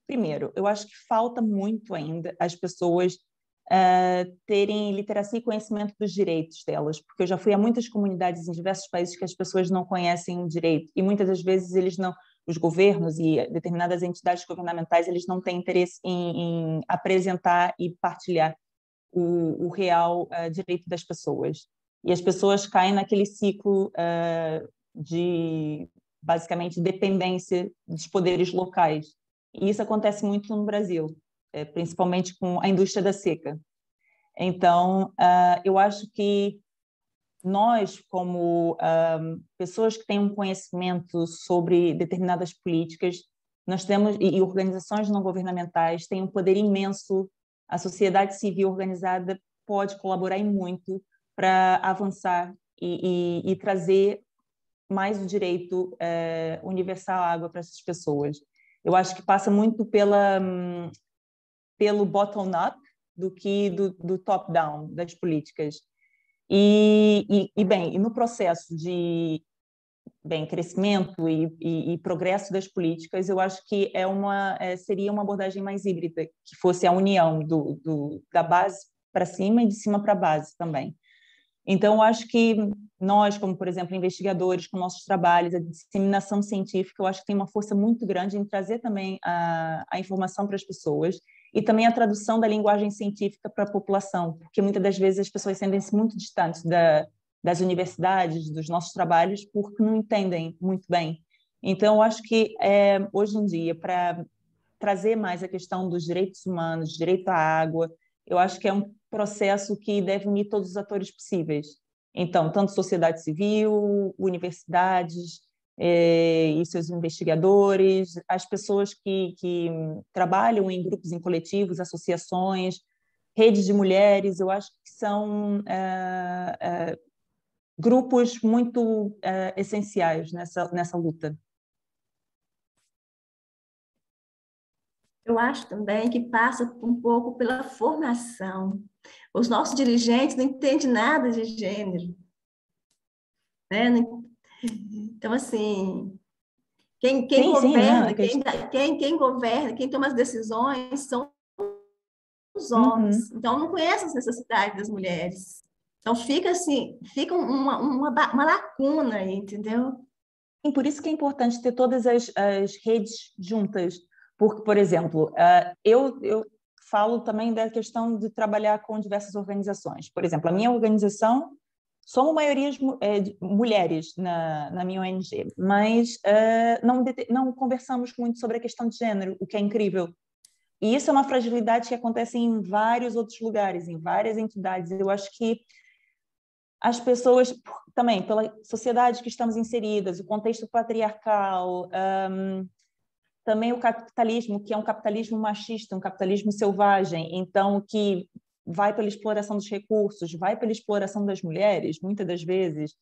primeiro, eu acho que falta muito ainda as pessoas terem literacia e conhecimento dos direitos delas, porque eu já fui a muitas comunidades em diversos países que as pessoas não conhecem o direito, e muitas das vezes os governos e determinadas entidades governamentais, eles não têm interesse em apresentar e partilhar o real direito das pessoas. E as pessoas caem naquele ciclo de, basicamente, dependência dos poderes locais. E isso acontece muito no Brasil, principalmente com a indústria da seca. Então, eu acho que nós, como pessoas que têm um conhecimento sobre determinadas políticas, nós temos, e organizações não governamentais têm um poder imenso, a sociedade civil organizada pode colaborar em muito para avançar e trazer mais o direito universal à água para essas pessoas. Eu acho que passa muito pelo bottom-up do que do top-down das políticas. E no processo de crescimento e progresso das políticas, eu acho que seria uma abordagem mais híbrida, que fosse a união da base para cima e de cima para a base também. Então, eu acho que nós, como, por exemplo, investigadores, com nossos trabalhos, a disseminação científica, eu acho que tem uma força muito grande em trazer também a informação para as pessoas e também a tradução da linguagem científica para a população, porque muitas das vezes as pessoas sentem-se muito distantes das universidades, dos nossos trabalhos, porque não entendem muito bem. Então, eu acho que, hoje em dia, para trazer mais a questão dos direitos humanos, direito à água, eu acho que é um processo que deve unir todos os atores possíveis. Então, tanto sociedade civil, universidades e seus investigadores, as pessoas que trabalham em grupos, em coletivos, associações, redes de mulheres, eu acho que são grupos muito essenciais nessa luta. Eu acho também que passa um pouco pela formação. Os nossos dirigentes não entendem nada de gênero. Né? Então, assim, Quem governa, não, quem governa, quem toma as decisões são os Uhum. homens. Então, não conhecem as necessidades das mulheres. Então, fica assim, fica uma lacuna aí, entendeu? E por isso que é importante ter todas as redes juntas, porque, por exemplo, eu falo também da questão de trabalhar com diversas organizações. Por exemplo, a minha organização, somos maioria mulheres na minha ONG, mas não conversamos muito sobre a questão de gênero, o que é incrível. E isso é uma fragilidade que acontece em vários outros lugares, em várias entidades. Eu acho que as pessoas, também pela sociedade que estamos inseridas, o contexto patriarcal, também o capitalismo, que é um capitalismo machista, um capitalismo selvagem, então que vai pela exploração dos recursos, vai pela exploração das mulheres, muitas das vezes,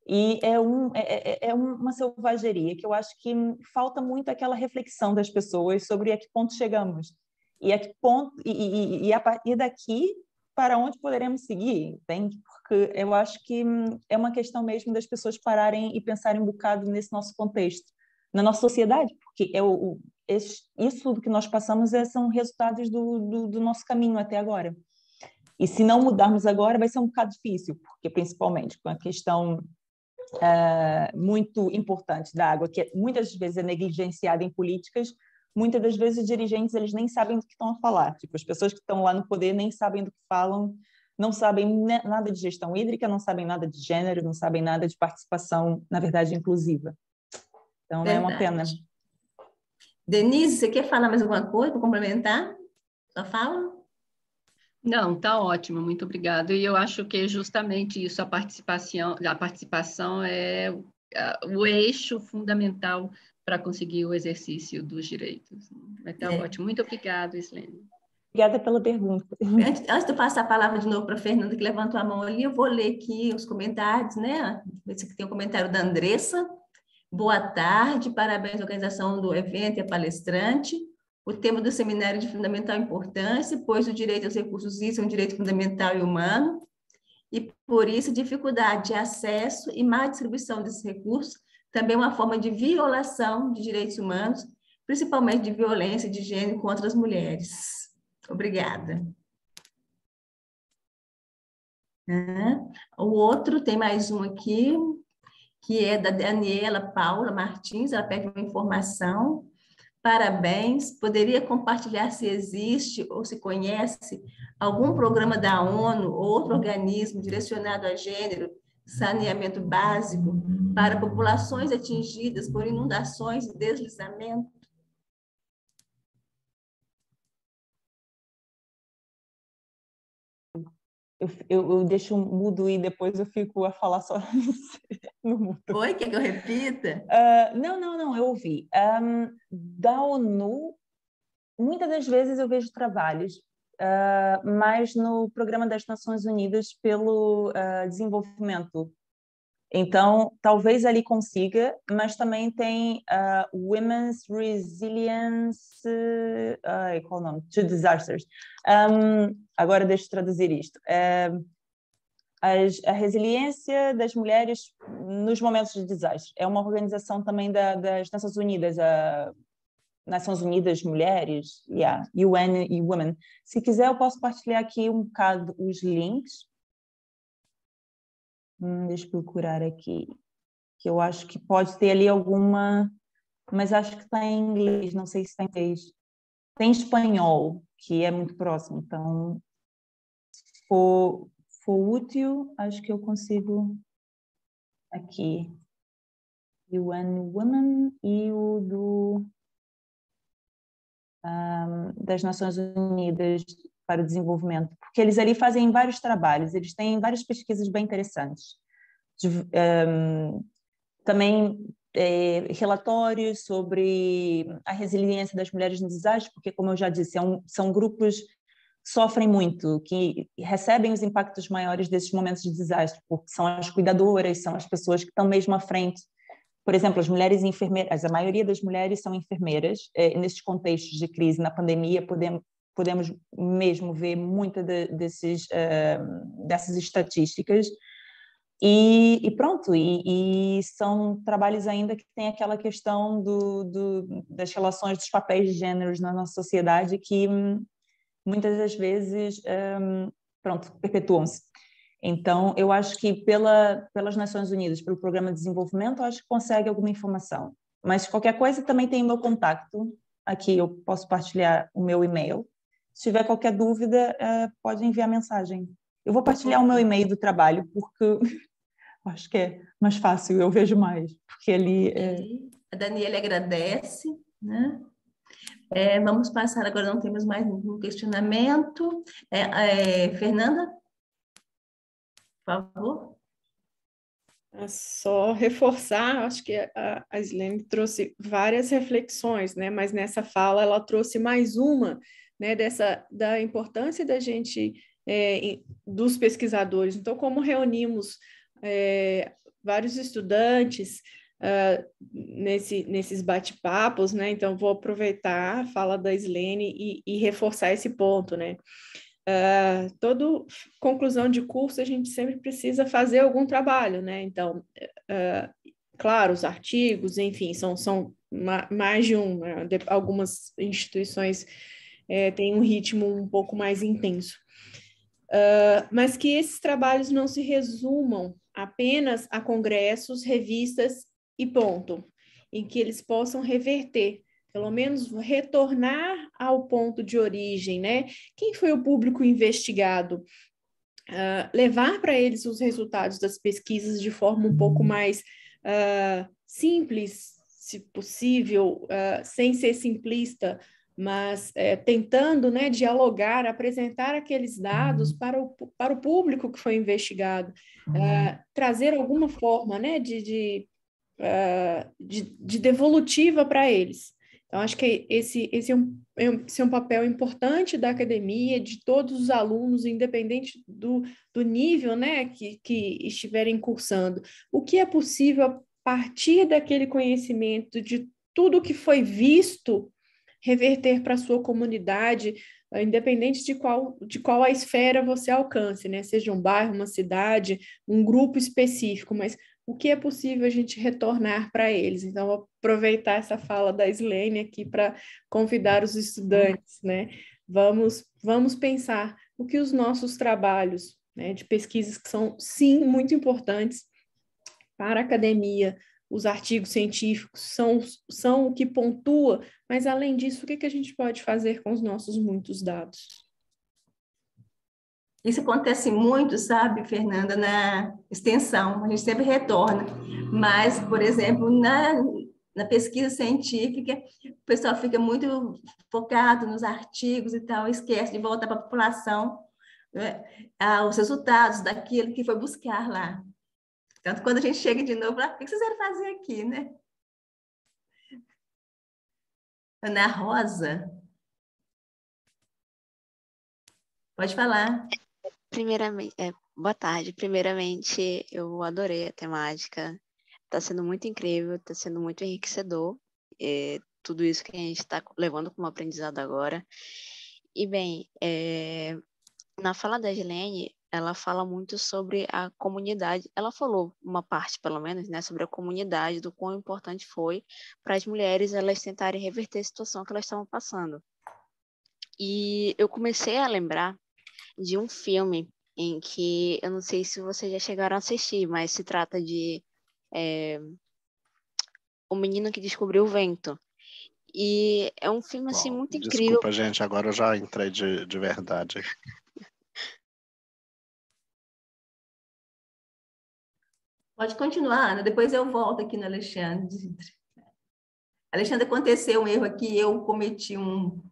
e é uma selvageria que eu acho que falta muito aquela reflexão das pessoas sobre a que ponto chegamos e a que ponto e a partir daqui para onde poderemos seguir, entende? Porque eu acho que é uma questão mesmo das pessoas pararem e pensarem um bocado nesse nosso contexto, na nossa sociedade, porque isso tudo que nós passamos são resultados do nosso caminho até agora. E se não mudarmos agora, vai ser um bocado difícil, porque principalmente com a questão muito importante da água, que muitas vezes é negligenciada em políticas, muitas das vezes os dirigentes eles nem sabem do que estão a falar. Tipo, as pessoas que estão lá no poder nem sabem do que falam, não sabem nada de gestão hídrica, não sabem nada de gênero, não sabem nada de participação, na verdade, inclusiva. Então, é uma pena. Denise, você quer falar mais alguma coisa para complementar? Só fala? Não, tá ótimo, muito obrigada. E eu acho que justamente isso, a participação é o eixo fundamental para conseguir o exercício dos direitos. Mas tá ótimo. Muito obrigada, Islene. Obrigada pela pergunta. Antes de eu passar a palavra de novo para a Fernanda, que levantou a mão ali, eu vou ler aqui os comentários, né? Esse aqui tem um comentário da Andressa. Boa tarde, parabéns à organização do evento e à palestrante. O tema do seminário é de fundamental importância, pois o direito aos recursos hídricos é um direito fundamental e humano, e por isso dificuldade de acesso e má distribuição desses recursos também é uma forma de violação de direitos humanos, principalmente de violência de gênero contra as mulheres. Obrigada. O outro, tem mais um aqui, que é da Daniela Paula Martins, ela pede uma informação. Parabéns. Poderia compartilhar se existe ou se conhece algum programa da ONU ou outro organismo direcionado a gênero, saneamento básico para populações atingidas por inundações e deslizamento? Eu deixo mudo e depois eu fico a falar só no mudo. Oi, quer que eu repita? Não, eu ouvi. Da ONU, muitas das vezes eu vejo trabalhos, mas no Programa das Nações Unidas pelo desenvolvimento. Então, talvez ali consiga, mas também tem Women's Resilience, qual o nome? To Disasters. Agora deixa eu traduzir isto. A resiliência das mulheres nos momentos de desastre. É uma organização também das Nações Unidas, Nações Unidas Mulheres, UN e Women. Se quiser, eu posso partilhar aqui um bocado os links. Deixa eu procurar aqui, que eu acho que pode ter ali alguma, mas acho que está em inglês, não sei se está em inglês. Tem espanhol, que é muito próximo, então, se for útil, acho que eu consigo aqui. UN Women e o das Nações Unidas para o Desenvolvimento, porque eles ali fazem vários trabalhos, eles têm várias pesquisas bem interessantes. Também relatórios sobre a resiliência das mulheres no desastre, porque, como eu já disse, são grupos que sofrem muito, que recebem os impactos maiores desses momentos de desastre, porque são as cuidadoras, são as pessoas que estão mesmo à frente. Por exemplo, as mulheres enfermeiras, a maioria das mulheres são enfermeiras. Nesses contextos de crise, na pandemia, podemos mesmo ver muitas dessas estatísticas. E pronto, e são trabalhos ainda que têm aquela questão das relações dos papéis de gêneros na nossa sociedade que muitas das vezes, pronto, perpetuam-se. Então, eu acho que pelas Nações Unidas, pelo Programa de Desenvolvimento, eu acho que consegue alguma informação. Mas qualquer coisa também tem o meu contato. Aqui eu posso partilhar o meu e-mail. Se tiver qualquer dúvida, pode enviar mensagem. Eu vou partilhar o meu e-mail do trabalho, porque acho que é mais fácil, eu vejo mais. Porque ali... A Daniela agradece, né? Vamos passar, agora não temos mais nenhum questionamento. Fernanda, por favor. Só reforçar, acho que a Islene trouxe várias reflexões, né? Mas nessa fala ela trouxe mais uma, né? Da importância da gente, dos pesquisadores. Então, como reunimos vários estudantes nesses bate-papos, né? Então, vou aproveitar a fala da Islene e reforçar esse ponto, né? Toda conclusão de curso a gente sempre precisa fazer algum trabalho, né? Então, claro, os artigos, enfim, são mais de um, né? Algumas instituições têm um ritmo um pouco mais intenso. Mas que esses trabalhos não se resumam apenas a congressos, revistas e ponto, em que eles possam reverter, pelo menos retornar ao ponto de origem, né? Quem foi o público investigado? Levar para eles os resultados das pesquisas de forma um pouco mais simples, se possível, sem ser simplista, mas tentando, né, dialogar, apresentar aqueles dados para o público que foi investigado, trazer alguma forma, né, de devolutiva para eles. Então, acho que esse é um papel importante da academia, de todos os alunos, independente do nível, né, que estiverem cursando. O que é possível a partir daquele conhecimento, de tudo que foi visto, reverter para a sua comunidade, independente de qual a esfera você alcance, né? Seja um bairro, uma cidade, um grupo específico, mas o que é possível a gente retornar para eles. Então, vou aproveitar essa fala da Islene aqui para convidar os estudantes, né? Vamos pensar o que os nossos trabalhos, né, de pesquisas que são, sim, muito importantes para a academia, os artigos científicos são o que pontua, mas, além disso, o que a gente pode fazer com os nossos muitos dados? Isso acontece muito, sabe, Fernanda, na extensão, a gente sempre retorna, mas, por exemplo, na pesquisa científica, o pessoal fica muito focado nos artigos e tal, esquece de voltar para a população, né, os resultados daquilo que foi buscar lá. Tanto quando a gente chega de novo, o que vocês vieram fazer aqui, né? Ana Rosa, pode falar. Primeiramente, boa tarde. Primeiramente, eu adorei a temática. Está sendo muito incrível, está sendo muito enriquecedor. Tudo isso que a gente está levando como aprendizado agora. E, bem, na fala da Islene, ela fala muito sobre a comunidade. Ela falou uma parte, pelo menos, né, sobre a comunidade, do quão importante foi para as mulheres elas tentarem reverter a situação que elas estavam passando. E eu comecei a lembrar de um filme em que, eu não sei se vocês já chegaram a assistir, mas se trata de O Menino que Descobriu o Vento. E é um filme, assim, muito incrível. Desculpa, gente, agora eu já entrei de verdade. Pode continuar, Ana, depois eu volto aqui no Alexandre. Alexandre, aconteceu um erro aqui, eu cometi um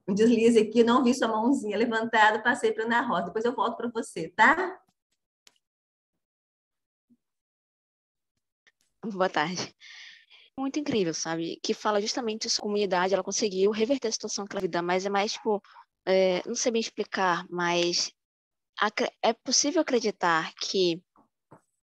deslize aqui, não vi sua mãozinha levantada, passei para a Ana Rosa, depois eu volto para você, tá? Boa tarde. Muito incrível, sabe? Que fala justamente sobre a comunidade, ela conseguiu reverter a situação que ela vida, mas é mais, tipo, não sei bem explicar, mas é possível acreditar que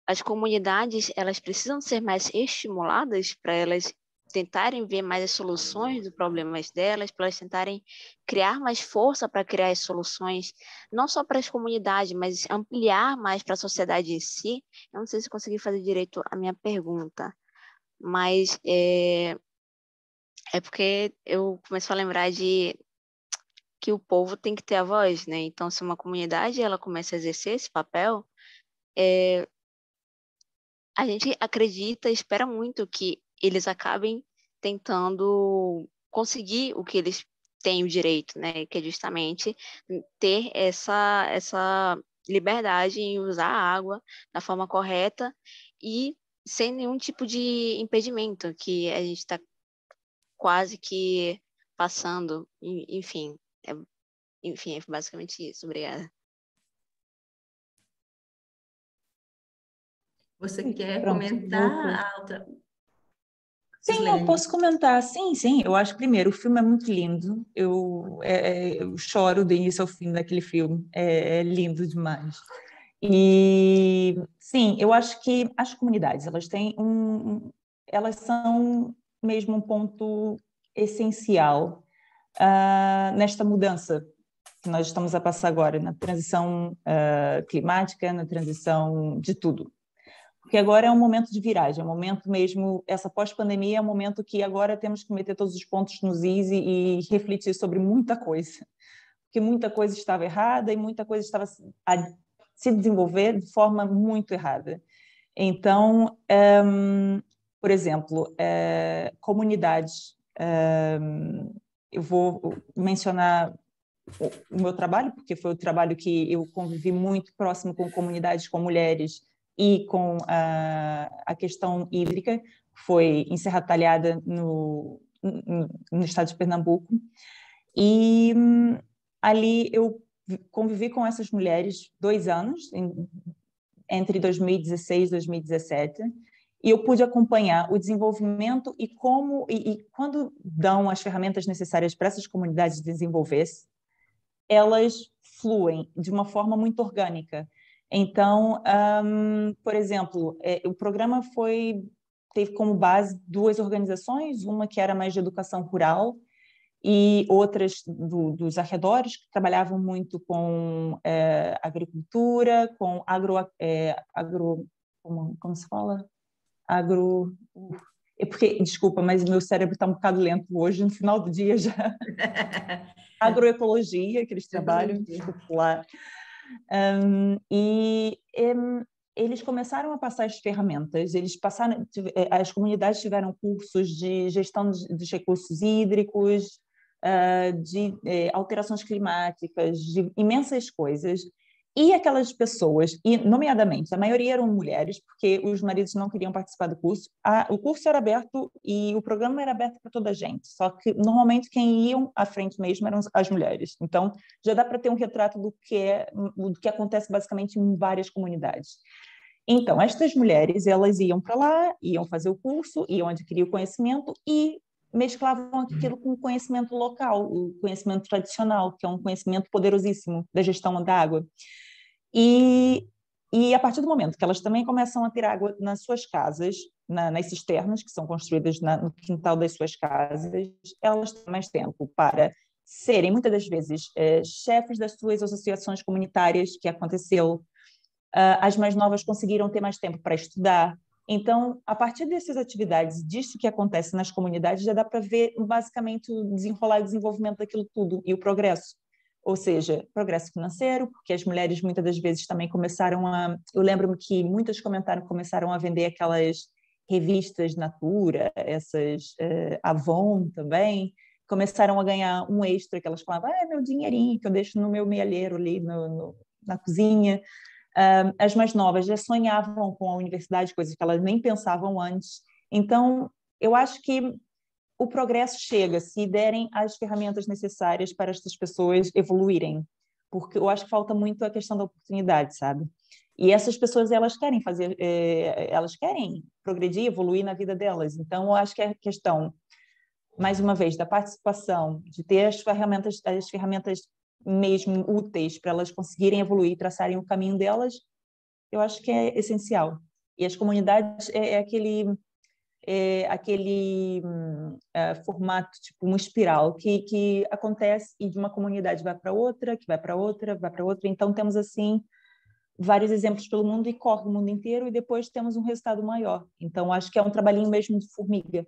as comunidades, elas precisam ser mais estimuladas para elas tentarem ver mais as soluções dos problemas delas, para elas tentarem criar mais força para criar as soluções, não só para as comunidades, mas ampliar mais para a sociedade em si. Eu não sei se consegui fazer direito a minha pergunta, mas é porque eu começo a lembrar de que o povo tem que ter a voz, né? Então, se uma comunidade ela começa a exercer esse papel, a gente acredita, espera muito que eles acabem tentando conseguir o que eles têm o direito, né? Que é justamente ter essa liberdade em usar a água da forma correta e sem nenhum tipo de impedimento que a gente está quase que passando, enfim, é basicamente isso. Obrigada. Você quer Pronto, comentar a outra? Sim, eu Gislene? posso comentar. Sim. Eu acho, primeiro, o filme é muito lindo. Eu choro do início ao fim daquele filme. É lindo demais. E, sim, eu acho que as comunidades, elas têm elas são mesmo um ponto essencial nesta mudança que nós estamos a passar agora, na transição climática, na transição de tudo. Porque agora é um momento de viragem, é um momento mesmo, essa pós-pandemia é um momento que agora temos que meter todos os pontos nos is e refletir sobre muita coisa. Porque muita coisa estava errada e muita coisa estava a se desenvolver de forma muito errada. Então, por exemplo, comunidades, eu vou mencionar o meu trabalho, porque foi o trabalho que eu convivi muito próximo com comunidades, com mulheres e com a questão hídrica, foi em Serra Talhada, no estado de Pernambuco. E ali eu convivi com essas mulheres 2 anos, entre 2016 e 2017, e eu pude acompanhar o desenvolvimento e como e quando dão as ferramentas necessárias para essas comunidades desenvolver-se, elas fluem de uma forma muito orgânica. Então, por exemplo, o programa teve como base 2 organizações, uma que era mais de educação rural e outras dos arredores, que trabalhavam muito com agricultura, com como se fala? Porque, desculpa, mas meu cérebro está um bocado lento hoje, no final do dia já. Agroecologia, que eles trabalham, desculpa lá. Eles começaram a passar as ferramentas, as comunidades tiveram cursos de gestão dos recursos hídricos, de alterações climáticas, de imensas coisas. E aquelas pessoas, e nomeadamente, a maioria eram mulheres, porque os maridos não queriam participar do curso. O curso era aberto e o programa era aberto para toda a gente, só que normalmente quem iam à frente mesmo eram as mulheres. Então, já dá para ter um retrato do que acontece basicamente em várias comunidades. Então, estas mulheres, elas iam para lá, iam fazer o curso, iam adquirir o conhecimento e mesclavam aquilo com o conhecimento local, o conhecimento tradicional, que é um conhecimento poderosíssimo da gestão da água. E a partir do momento que elas também começam a ter água nas suas casas, nas cisternas que são construídas no quintal das suas casas, elas têm mais tempo para serem, muitas das vezes, chefes das suas associações comunitárias, que aconteceu. As mais novas conseguiram ter mais tempo para estudar. Então, a partir dessas atividades, disso que acontece nas comunidades, já dá para ver basicamente o desenrolar e desenvolvimento daquilo tudo e o progresso. Ou seja, progresso financeiro, porque as mulheres muitas das vezes também começaram a... Eu lembro-me que muitas comentaram que começaram a vender aquelas revistas Natura, essas Avon também, começaram a ganhar um extra, que elas falavam, é meu dinheirinho que eu deixo no meu mealheiro ali na cozinha. As mais novas já sonhavam com a universidade, coisas que elas nem pensavam antes. Então, eu acho que o progresso chega se derem as ferramentas necessárias para estas pessoas evoluírem, porque eu acho que falta muito a questão da oportunidade, sabe? E essas pessoas, elas querem elas querem progredir, evoluir na vida delas. Então, eu acho que é a questão, mais uma vez, da participação, de ter as ferramentas mesmo úteis para elas conseguirem evoluir, traçarem o caminho delas, eu acho que é essencial. E as comunidades é aquele formato, tipo uma espiral, que acontece e de uma comunidade vai para outra, que vai para outra, vai para outra. Então, temos, assim, vários exemplos pelo mundo e corre o mundo inteiro e depois temos um resultado maior. Então, acho que é um trabalhinho mesmo de formiga.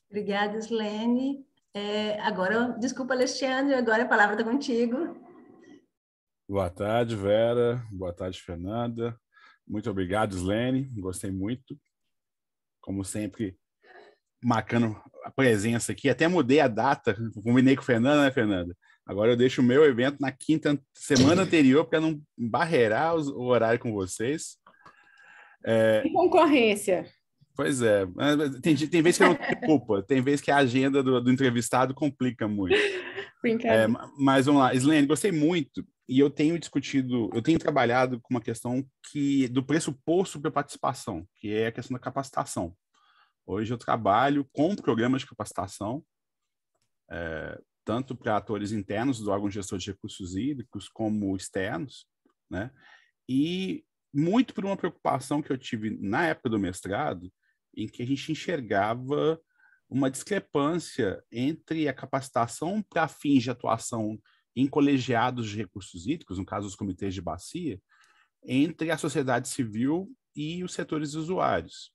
Obrigada, Islene. Agora, desculpa, Alexandre, agora a palavra está contigo. Boa tarde, Vera. Boa tarde, Fernanda. Muito obrigado, Islene. Gostei muito. Como sempre, marcando a presença aqui. Até mudei a data. Combinei com a Fernanda, né, Fernanda? Agora eu deixo o meu evento na quinta semana anterior para não barreirar o horário com vocês. Concorrência. Pois é. Tem vezes que eu não tenho culpa. Tem vezes que a agenda do entrevistado complica muito. Mas vamos lá. Islene, gostei muito. E eu tenho trabalhado com uma questão do pressuposto para participação, que é a questão da capacitação. Hoje eu trabalho com programas de capacitação, tanto para atores internos do órgão gestor de recursos hídricos, como externos, né? E muito por uma preocupação que eu tive na época do mestrado, em que a gente enxergava uma discrepância entre a capacitação para fins de atuação em colegiados de recursos hídricos, no caso os comitês de bacia, entre a sociedade civil e os setores usuários.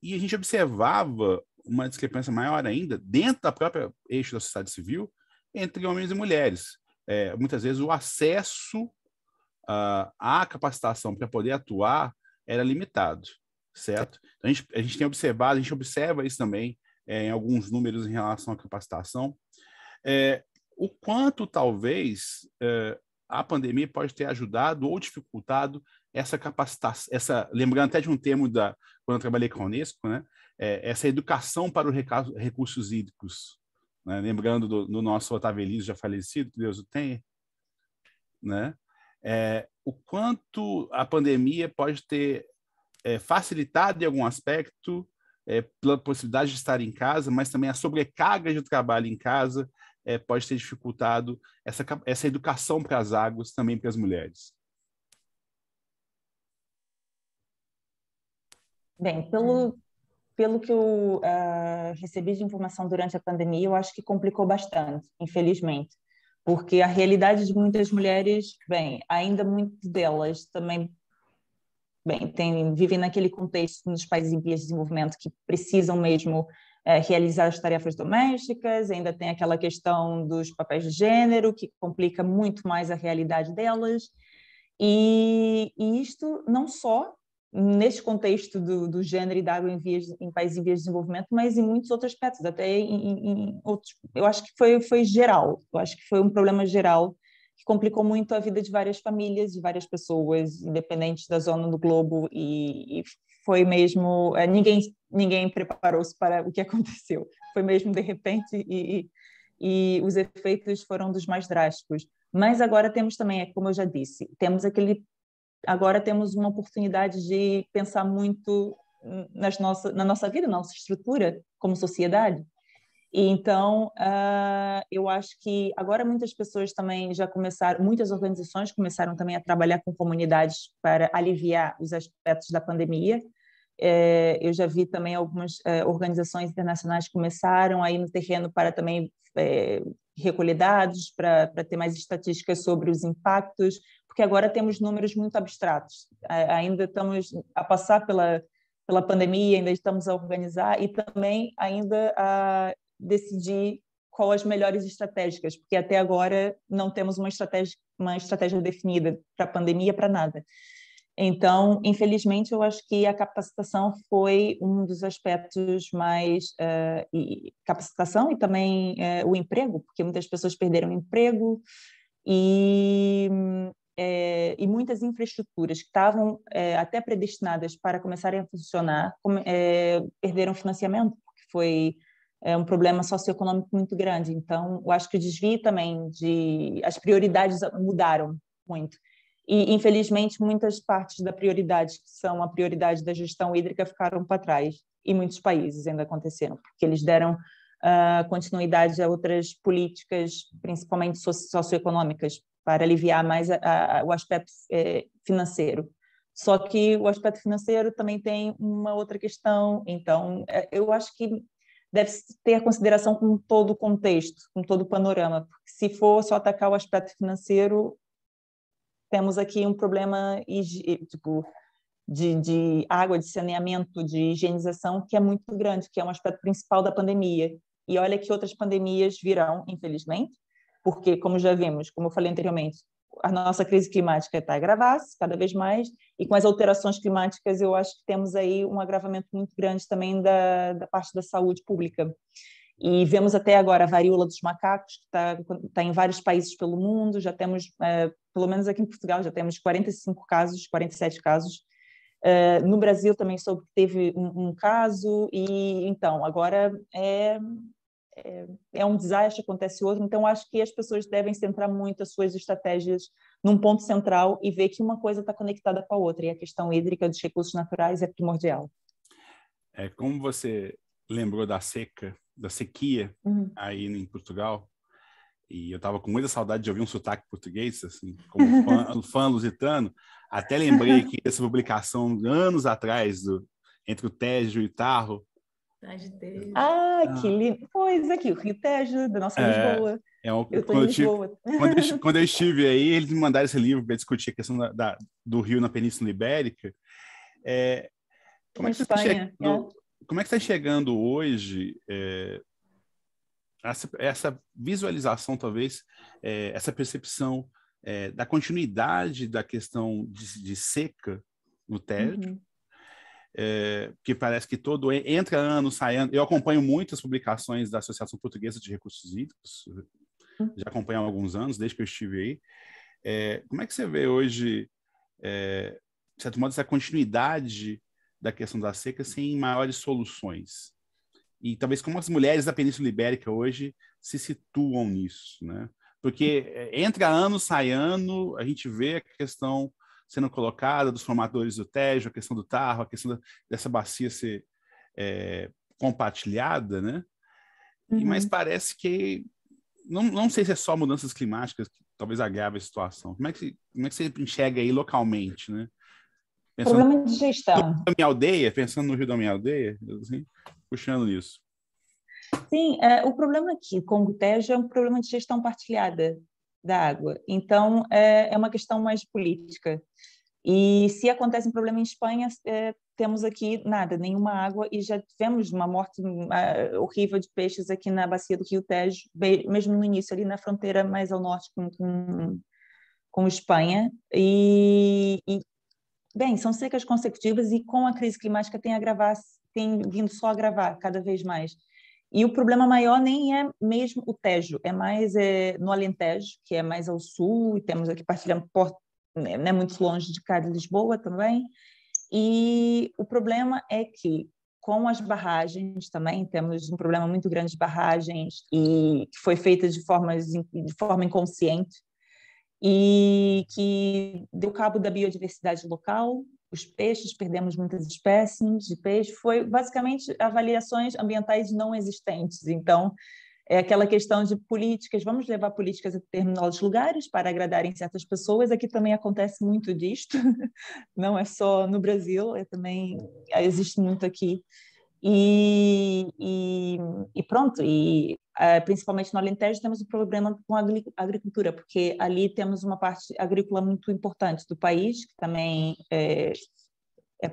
E a gente observava uma discrepância maior ainda dentro da própria eixo da sociedade civil entre homens e mulheres. Muitas vezes o acesso à capacitação para poder atuar era limitado, certo? Então, a gente observa isso também em alguns números em relação à capacitação. O quanto talvez a pandemia pode ter ajudado ou dificultado essa capacitação, lembrando até de um termo quando eu trabalhei com a Unesco, né? Essa educação para os recursos hídricos, né? Lembrando do nosso Otávio Elias, já falecido, que Deus o tenha, né? O quanto a pandemia pode ter facilitado em algum aspecto, pela possibilidade de estar em casa, mas também a sobrecarga de trabalho em casa pode ter dificultado essa educação para as águas também para as mulheres. Bem, pelo que eu recebi de informação durante a pandemia, eu acho que complicou bastante, infelizmente, porque a realidade de muitas mulheres, bem, ainda muitas delas também, bem, vivem naquele contexto nos países em vias de desenvolvimento que precisam mesmo realizar as tarefas domésticas, ainda tem aquela questão dos papéis de gênero, que complica muito mais a realidade delas, e isto não só neste contexto do gênero e da água em países em vias de desenvolvimento, mas em muitos outros aspectos, até em outros. Eu acho que foi geral, eu acho que foi um problema geral que complicou muito a vida de várias famílias, de várias pessoas, independentes da zona do globo, e foi mesmo... Ninguém preparou-se para o que aconteceu. Foi mesmo de repente e os efeitos foram dos mais drásticos. Mas agora temos também, como eu já disse, agora temos uma oportunidade de pensar muito na nossa vida, na nossa estrutura como sociedade. E então, eu acho que agora muitas pessoas também muitas organizações começaram também a trabalhar com comunidades para aliviar os aspectos da pandemia. Eu já vi também algumas organizações internacionais começaram aí no terreno para também recolher dados, para ter mais estatísticas sobre os impactos, porque agora temos números muito abstratos. Ainda estamos a passar pela pandemia, ainda estamos a organizar e também ainda a decidir quais as melhores estratégicas, porque até agora não temos uma estratégia definida para a pandemia, para nada. Então, infelizmente, eu acho que a capacitação foi um dos aspectos mais... capacitação e também o emprego, porque muitas pessoas perderam o emprego e muitas infraestruturas que estavam até predestinadas para começarem a funcionar perderam financiamento, porque foi um problema socioeconômico muito grande. Então, eu acho que o desvio também as prioridades mudaram muito. E, infelizmente, muitas partes da prioridade, que são a prioridade da gestão hídrica, ficaram para trás. E muitos países ainda aconteceram, porque eles deram continuidade a outras políticas, principalmente socioeconômicas, para aliviar mais o aspecto financeiro. Só que o aspecto financeiro também tem uma outra questão. Então, eu acho que deve-se ter consideração com todo o contexto, com todo o panorama. Porque se for só atacar o aspecto financeiro, temos aqui um problema tipo, de água, de saneamento, de higienização, que é muito grande, que é um aspecto principal da pandemia. E olha que outras pandemias virão, infelizmente, porque, como já vimos, como eu falei anteriormente, a nossa crise climática está a agravar-se cada vez mais, e com as alterações climáticas eu acho que temos aí um agravamento muito grande também da parte da saúde pública. E vemos até agora a varíola dos macacos, que está em vários países pelo mundo, já temos, pelo menos aqui em Portugal, já temos 45 casos, 47 casos. No Brasil também soube que teve um caso, e então agora é um desastre, acontece outro. Então acho que as pessoas devem centrar muito as suas estratégias num ponto central e ver que uma coisa está conectada com a outra, e a questão hídrica dos recursos naturais é primordial. Como você lembrou da sequia aí em Portugal, e eu estava com muita saudade de ouvir um sotaque português, assim, como fã lusitano. Até lembrei que essa publicação, anos atrás, entre o Tejo e o Tajo. Que lindo! Pois, aqui, o Rio Tejo, da nossa Lisboa. Eu estou em Lisboa. Quando eu estive aí, eles me mandaram esse livro para discutir a questão do rio na Península Ibérica. Como é que você está enxergando hoje essa visualização, talvez, essa percepção da continuidade da questão de seca no Tejo? Que parece que entra ano, sai ano. Eu acompanho muitas publicações da Associação Portuguesa de Recursos Hídricos, já acompanho há alguns anos, desde que eu estive aí. Como é que você vê hoje, de certo modo, essa continuidade da questão da seca sem maiores soluções? E talvez como as mulheres da Península Ibérica hoje se situam nisso, né? Porque entra ano, sai ano, a gente vê a questão sendo colocada dos formadores do Tejo, a questão do Tajo, a questão dessa bacia ser compartilhada, né? Mas parece que, não sei se é só mudanças climáticas que talvez agravem a situação. Como é que você enxerga aí localmente, né? Problema de gestão. Da minha aldeia, pensando no Rio da minha aldeia, assim, puxando nisso. Sim, o problema aqui com o Tejo é um problema de gestão partilhada da água. Então, é uma questão mais política. E se acontece um problema em Espanha, temos aqui nenhuma água, e já tivemos uma morte horrível de peixes aqui na bacia do Rio Tejo, mesmo no início, ali na fronteira mais ao norte com Espanha. Bem, são secas consecutivas e com a crise climática tem vindo só a agravar cada vez mais. E o problema maior nem é mesmo o Tejo, é mais no Alentejo, que é mais ao sul, e temos aqui partilhando Porto, não é muito longe de cá de Lisboa também. E o problema é que com as barragens também temos um problema muito grande de barragens, e que foi feita de forma inconsciente, e que deu cabo da biodiversidade local. Os peixes, perdemos muitas espécies de peixe, foi basicamente avaliações ambientais não existentes. Então, é aquela questão de políticas, vamos levar políticas a determinados lugares para agradarem certas pessoas. Aqui também acontece muito disto, não é só no Brasil, também existe muito aqui. E pronto, principalmente no Alentejo temos um problema com a agricultura, porque ali temos uma parte agrícola muito importante do país, que também é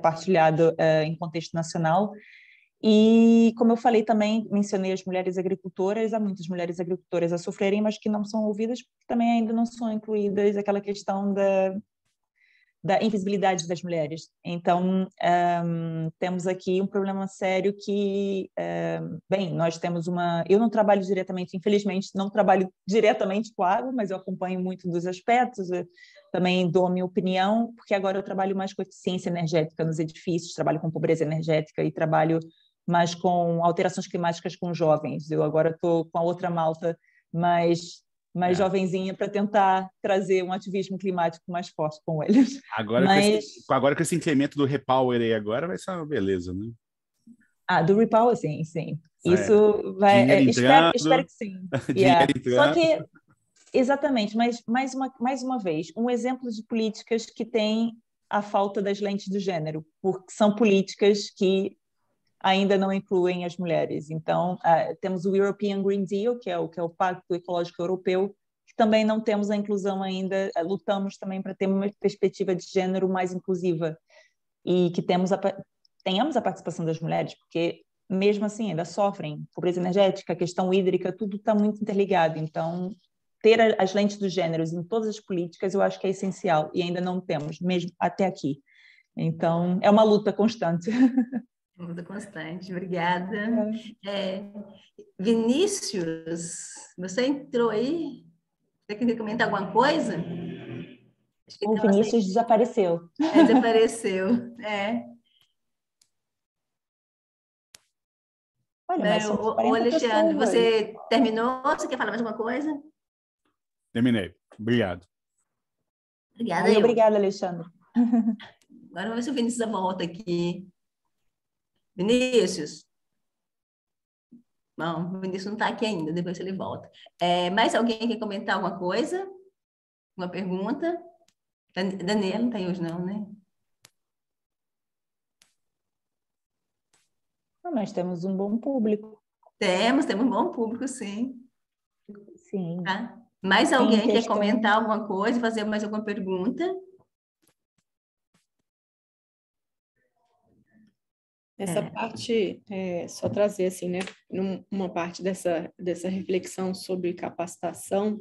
partilhado em contexto nacional. E, como eu falei também, mencionei as mulheres agricultoras, há muitas mulheres agricultoras a sofrerem, mas que não são ouvidas, porque também ainda não são incluídas aquela questão da invisibilidade das mulheres. Então, temos aqui um problema sério que, bem, nós temos eu não trabalho diretamente, infelizmente, não trabalho diretamente com a água, mas eu acompanho muito dos aspectos, eu também dou a minha opinião, porque agora eu trabalho mais com eficiência energética nos edifícios, trabalho com pobreza energética e trabalho mais com alterações climáticas com jovens. Eu agora estou com a outra malta mais jovenzinha, para tentar trazer um ativismo climático mais forte com eles. Agora com esse incremento do Repower aí agora, vai ser uma beleza, né? Do Repower, sim. Isso vai... espero que sim. Só que, exatamente, mas mais uma vez, um exemplo de políticas que tem a falta das lentes do gênero, porque são políticas que ainda não incluem as mulheres. Então, temos o European Green Deal, que é o Pacto Ecológico Europeu, que também não temos a inclusão ainda, lutamos também para ter uma perspectiva de gênero mais inclusiva e que tenhamos a participação das mulheres, porque mesmo assim ainda sofrem pobreza energética, questão hídrica, tudo está muito interligado. Então, ter as lentes dos gêneros em todas as políticas eu acho que é essencial e ainda não temos, mesmo até aqui. Então, é uma luta constante. Luta constante, obrigada. Vinícius, você entrou aí? Você quer comentar alguma coisa? Acho que o Vinícius desapareceu. Desapareceu, Olha, mas são 40 Alexandre, pessoas. você terminou? Você quer falar mais alguma coisa? Terminei. Obrigado. Obrigada. Obrigada, Alexandre. Agora vamos ver se o Vinícius volta aqui. Vinícius? Não, o Vinícius não está aqui ainda, depois ele volta. Mais alguém quer comentar alguma coisa? Uma pergunta? Daniela não está aí hoje não, né? Nós temos um bom público. Temos um bom público, sim. Sim. Tá? Mais alguém quer comentar alguma coisa, fazer mais alguma pergunta? Essa parte, só trazer assim, né, uma parte dessa reflexão sobre capacitação,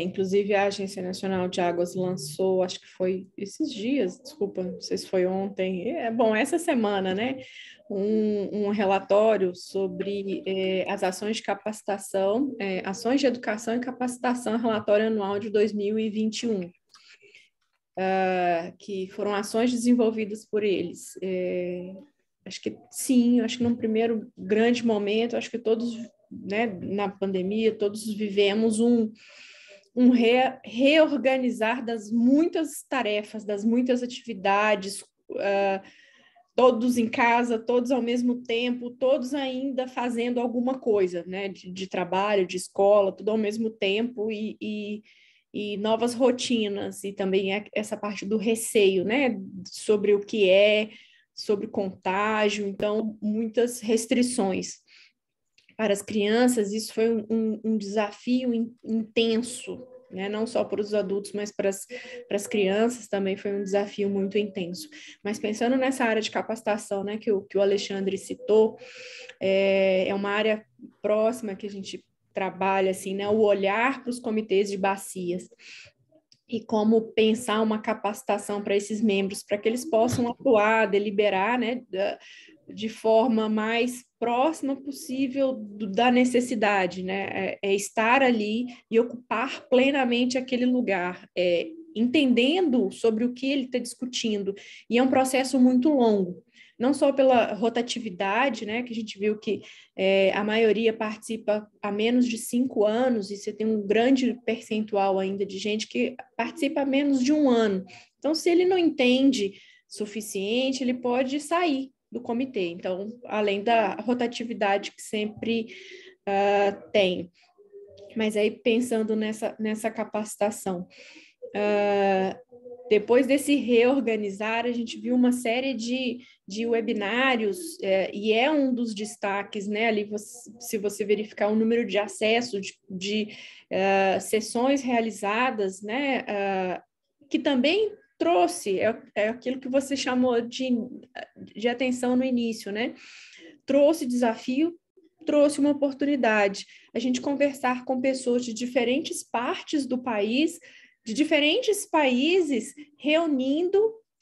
inclusive a Agência Nacional de Águas lançou, acho que foi esses dias, desculpa, não sei se foi ontem, essa semana, né, um relatório sobre as ações de capacitação, ações de educação e capacitação, relatório anual de 2021. Que foram ações desenvolvidas por eles. Acho que sim, acho que num primeiro grande momento, acho que todos, né, na pandemia, todos vivemos um reorganizar das muitas tarefas, das muitas atividades, todos em casa, todos ao mesmo tempo, todos ainda fazendo alguma coisa, né, de trabalho, de escola, tudo ao mesmo tempo e novas rotinas, e também essa parte do receio, né, sobre o que sobre contágio, então muitas restrições. Para as crianças, isso foi um desafio intenso, né? Não só para os adultos, mas para as crianças também foi um desafio muito intenso. Mas pensando nessa área de capacitação, né, que o Alexandre citou, é uma área próxima que a gente trabalha, assim, né, o olhar para os comitês de bacias e como pensar uma capacitação para esses membros, para que eles possam atuar, deliberar, né, de forma mais próxima possível da necessidade, né, estar ali e ocupar plenamente aquele lugar, entendendo sobre o que ele está discutindo, e é um processo muito longo, não só pela rotatividade, né, que a gente viu que a maioria participa há menos de 5 anos, e você tem um grande percentual ainda de gente que participa há menos de 1 ano. Então, se ele não entende suficiente, ele pode sair do comitê. Então, além da rotatividade que sempre tem. Mas aí, pensando nessa capacitação, depois desse reorganizar, a gente viu uma série de webinários, e um dos destaques, né, ali, se você verificar o número de acesso de sessões realizadas, né, que também trouxe, aquilo que você chamou de atenção no início, né, trouxe desafio, trouxe uma oportunidade, a gente conversar com pessoas de diferentes partes do país, de diferentes países, reunindo,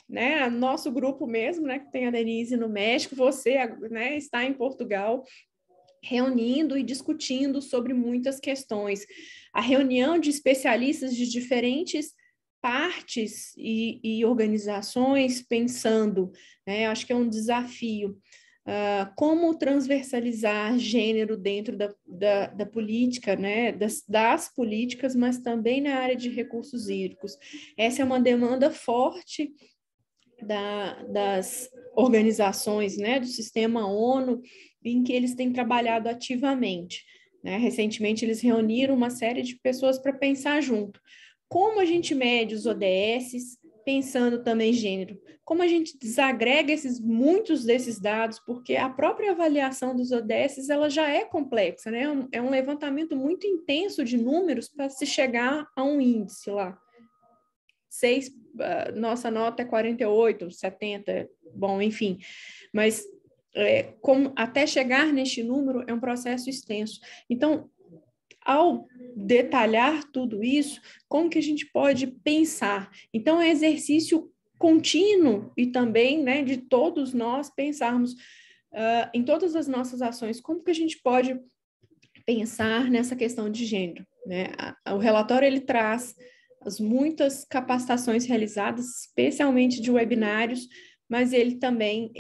né, nosso grupo mesmo, né, que tem a Denise no México, você, né, está em Portugal, reunindo e discutindo sobre muitas questões. A reunião de especialistas de diferentes partes e organizações pensando, né, acho que é um desafio. Como transversalizar gênero dentro da política, né, das políticas, mas também na área de recursos hídricos. Essa é uma demanda forte das organizações, né, do sistema ONU, em que eles têm trabalhado ativamente, né? Recentemente, eles reuniram uma série de pessoas para pensar junto. Como a gente mede os ODSs, pensando também gênero? Como a gente desagrega muitos desses dados, porque a própria avaliação dos ODS ela já é complexa, né? É um levantamento muito intenso de números para se chegar a um índice lá. Nossa nota é 48, 70, bom, enfim. Mas até chegar neste número é um processo extenso. Então, ao detalhar tudo isso, como que a gente pode pensar? Então, é um exercício contínuo e também, né, de todos nós pensarmos em todas as nossas ações, como que a gente pode pensar nessa questão de gênero, né? O relatório, ele traz as muitas capacitações realizadas, especialmente de webinários, mas ele também,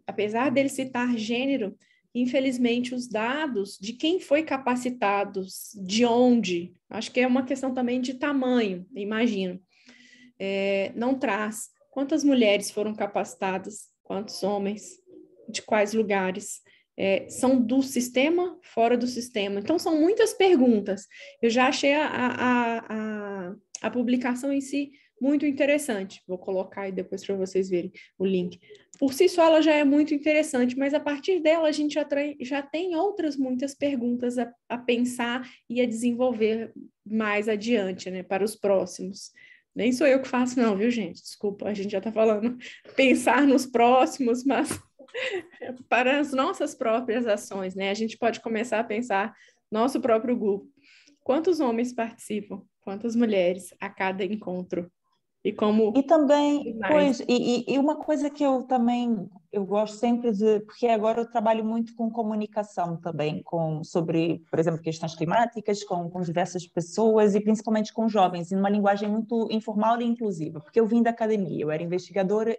apesar dele citar gênero, infelizmente, os dados de quem foi capacitado, de onde, acho que é uma questão também de tamanho, imagino, não traz quantas mulheres foram capacitadas, quantos homens, de quais lugares, são do sistema, fora do sistema. Então, são muitas perguntas. Eu já achei a publicação em si muito interessante. Vou colocar aí depois para vocês verem o link. Por si só, ela já é muito interessante, mas a partir dela a gente já tem outras muitas perguntas a pensar e a desenvolver mais adiante, né, para os próximos. Nem sou eu que faço, não, viu, gente? Desculpa, a gente já está falando pensar nos próximos, mas para as nossas próprias ações, né? A gente pode começar a pensar nosso próprio grupo. Quantos homens participam? Quantas mulheres a cada encontro? E como... E também, pois, e uma coisa que eu gosto sempre de, porque agora eu trabalho muito com comunicação também, sobre, por exemplo, questões climáticas, com diversas pessoas e principalmente com jovens, em uma linguagem muito informal e inclusiva, porque eu vim da academia, eu era investigadora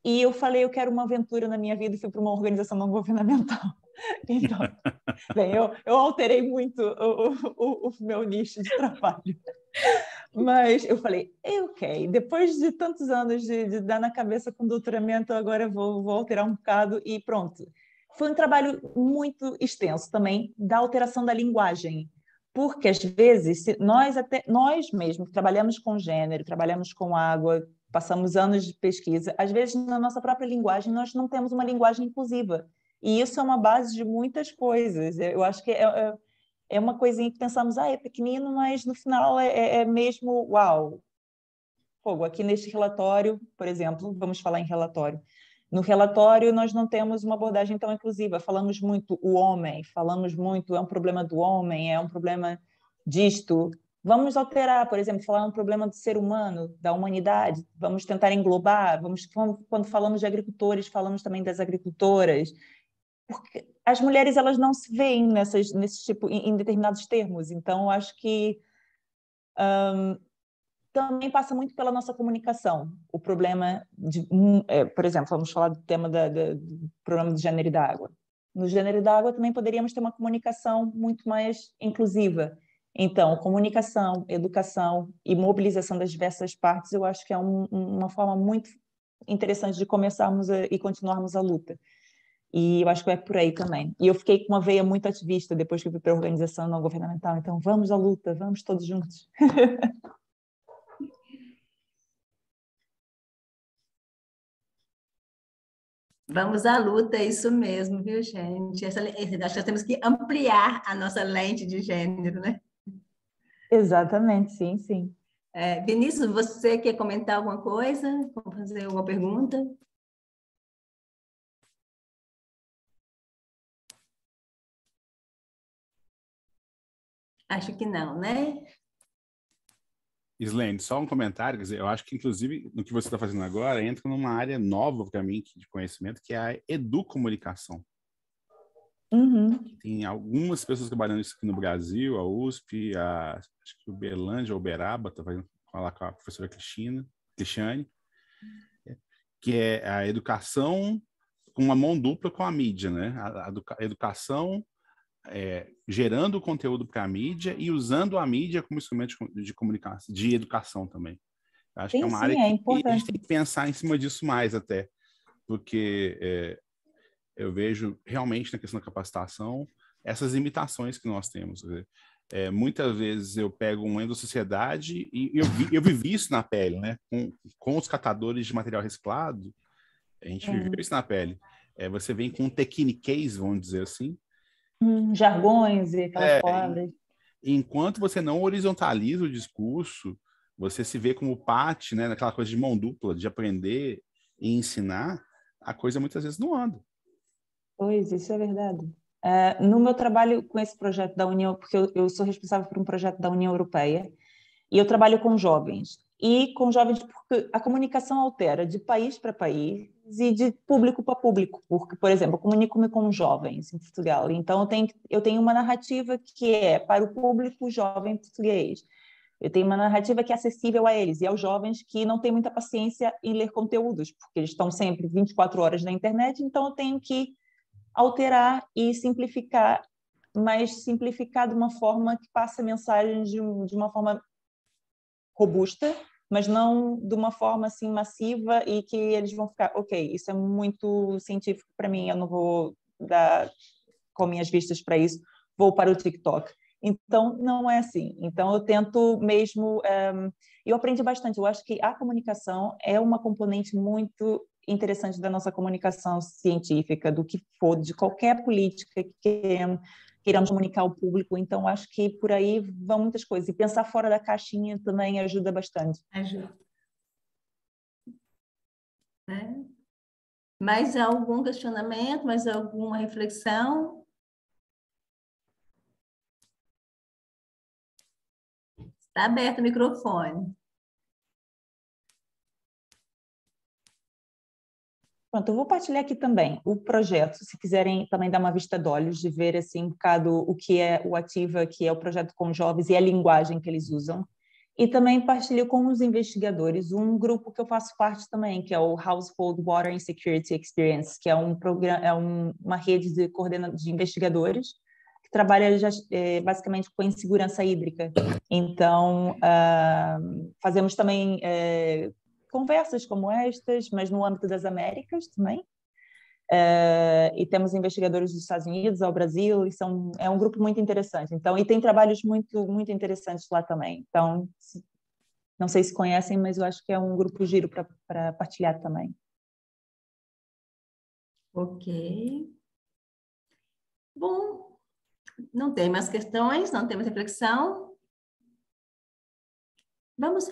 e eu falei, eu quero uma aventura na minha vida e fui para uma organização não governamental. Então, bem, eu alterei muito o meu nicho de trabalho. Mas eu falei, ok, depois de tantos anos de dar na cabeça com doutoramento, agora eu vou alterar um bocado e pronto. Foi um trabalho muito extenso também da alteração da linguagem, porque às vezes nós mesmos trabalhamos com gênero, trabalhamos com água, passamos anos de pesquisa, às vezes na nossa própria linguagem nós não temos uma linguagem inclusiva, e isso é uma base de muitas coisas. Eu acho que é uma coisinha que pensamos, é pequenino, mas no final é mesmo, uau. Fogo, aqui neste relatório, por exemplo, vamos falar em relatório. No relatório, nós não temos uma abordagem tão inclusiva. Falamos muito o homem, falamos muito é um problema do homem, é um problema disto. Vamos alterar, por exemplo, falar um problema do ser humano, da humanidade. Vamos tentar englobar. Quando falamos de agricultores, falamos também das agricultoras. Porque as mulheres elas não se veem nesse tipo em determinados termos, então acho que também passa muito pela nossa comunicação. O problema por exemplo, vamos falar do tema do problema do gênero e da água. No gênero e da água também poderíamos ter uma comunicação muito mais inclusiva. Então, comunicação, educação e mobilização das diversas partes, eu acho que é uma forma muito interessante de começarmos e continuarmos a luta. E eu acho que é por aí também. E eu fiquei com uma veia muito ativista depois que eu fui para a organização não governamental. Então, vamos à luta, vamos todos juntos. Vamos à luta, é isso mesmo, viu, gente? Acho que nós temos que ampliar a nossa lente de gênero, né? Exatamente, sim, sim. Vinícius, você quer comentar alguma coisa? Fazer alguma pergunta? Acho que não, né? Islene, só um comentário, quer dizer, eu acho que, inclusive, no que você está fazendo agora, entra numa área nova para mim de conhecimento, que é a educomunicação. Uhum. Tem algumas pessoas trabalhando isso aqui no Brasil, a USP, acho que o Uberlândia, ou Uberaba, está fazendo falar com a professora Cristiane, que é a educação com uma mão dupla com a mídia, né? A educação gerando conteúdo para a mídia e usando a mídia como instrumento de comunicação, de educação também. Acho Sim, que é uma sim, área é que importante. a gente tem que pensar em cima disso mais até, porque eu vejo realmente na questão da capacitação essas limitações que nós temos. Muitas vezes eu pego um endosociedade e eu vivi isso na pele, né? Com os catadores de material reciclado, a gente viveu isso na pele. Você vem com um techniquez, vamos dizer assim. Jargões e aquelas palavras. Enquanto você não horizontaliza o discurso, você se vê como parte, né, naquela coisa de mão dupla, de aprender e ensinar, a coisa muitas vezes não anda. Pois, isso é verdade. No meu trabalho com esse projeto da União, porque eu sou responsável por um projeto da União Europeia, e eu trabalho com jovens. E com jovens porque a comunicação altera de país para país e de público para público. Porque, por exemplo, eu comunico-me com jovens em Portugal. Então, eu tenho uma narrativa que é para o público jovem português. Eu tenho uma narrativa que é acessível a eles e aos jovens que não têm muita paciência em ler conteúdos, porque eles estão sempre 24 horas na internet, então eu tenho que alterar e simplificar, mas simplificar de uma forma que passe a mensagem de uma forma robusta, mas não de uma forma assim massiva e que eles vão ficar, ok, isso é muito científico para mim, eu não vou dar com minhas vistas para isso, vou para o TikTok. Então, não é assim. Então, eu tento mesmo... eu aprendi bastante. Eu acho que a comunicação é uma componente muito interessante da nossa comunicação científica, do que for, de qualquer política que queiramos comunicar ao público. Então, acho que por aí vão muitas coisas. E pensar fora da caixinha também ajuda bastante. Ajuda. Mais algum questionamento? Mais alguma reflexão? Está aberto o microfone. Pronto, eu vou partilhar aqui também o projeto, se quiserem também dar uma vista de olhos, de ver assim, um bocado o que é o Ativa, que é o projeto com jovens e a linguagem que eles usam. E também partilho com os investigadores um grupo que eu faço parte também, que é o Household Water and Security Experience, que é um programa, uma rede de investigadores que trabalha basicamente com a insegurança hídrica. Então, fazemos também conversas como estas, mas no âmbito das Américas também. E temos investigadores dos Estados Unidos, ao Brasil, e é um grupo muito interessante. Então, e tem trabalhos muito, muito interessantes lá também. Então, não sei se conhecem, mas eu acho que é um grupo giro para partilhar também. Ok. Bom, não tem mais questões, não tem mais reflexão. Vamos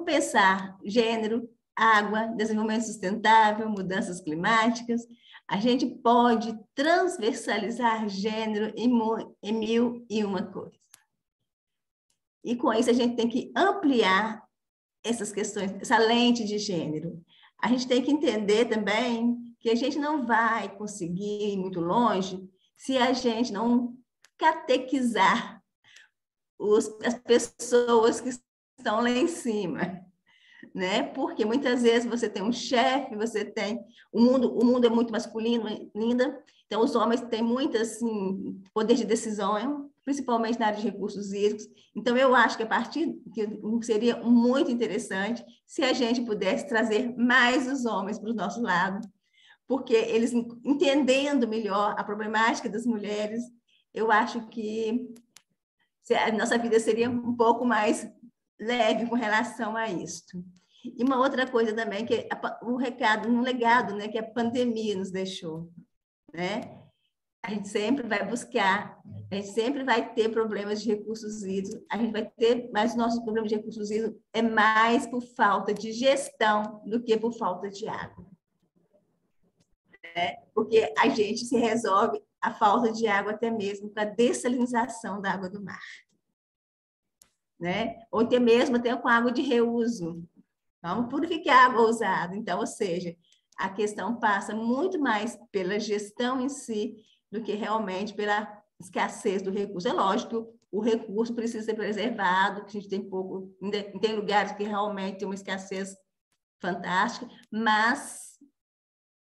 pensar gênero, água, desenvolvimento sustentável, mudanças climáticas. A gente pode transversalizar gênero em mil e uma coisas. E com isso a gente tem que ampliar essas questões, essa lente de gênero. A gente tem que entender também que a gente não vai conseguir ir muito longe se a gente não catequizar as pessoas que estão lá em cima, né? Porque muitas vezes você tem um chefe, você tem o mundo é muito masculino ainda, então os homens têm muito assim poder de decisão, principalmente na área de recursos hídricos. Então eu acho que a partir que seria muito interessante se a gente pudesse trazer mais os homens para o nosso lado, porque eles entendendo melhor a problemática das mulheres, eu acho que a nossa vida seria um pouco mais leve com relação a isso. E uma outra coisa também, que é um legado, né, que a pandemia nos deixou, né? A gente sempre vai buscar, a gente sempre vai ter problemas de recursos hídricos, a gente vai ter, mas o nosso problema de recursos hídricos é mais por falta de gestão do que por falta de água. Né? Porque a gente se resolve a falta de água até mesmo com a dessalinização da água do mar. Né? Ou até mesmo com água de reuso. Vamos purificar a água usada. Então, ou seja, a questão passa muito mais pela gestão em si do que realmente pela escassez do recurso. É lógico que o recurso precisa ser preservado, que a gente tem pouco, tem lugares que realmente tem uma escassez fantástica, mas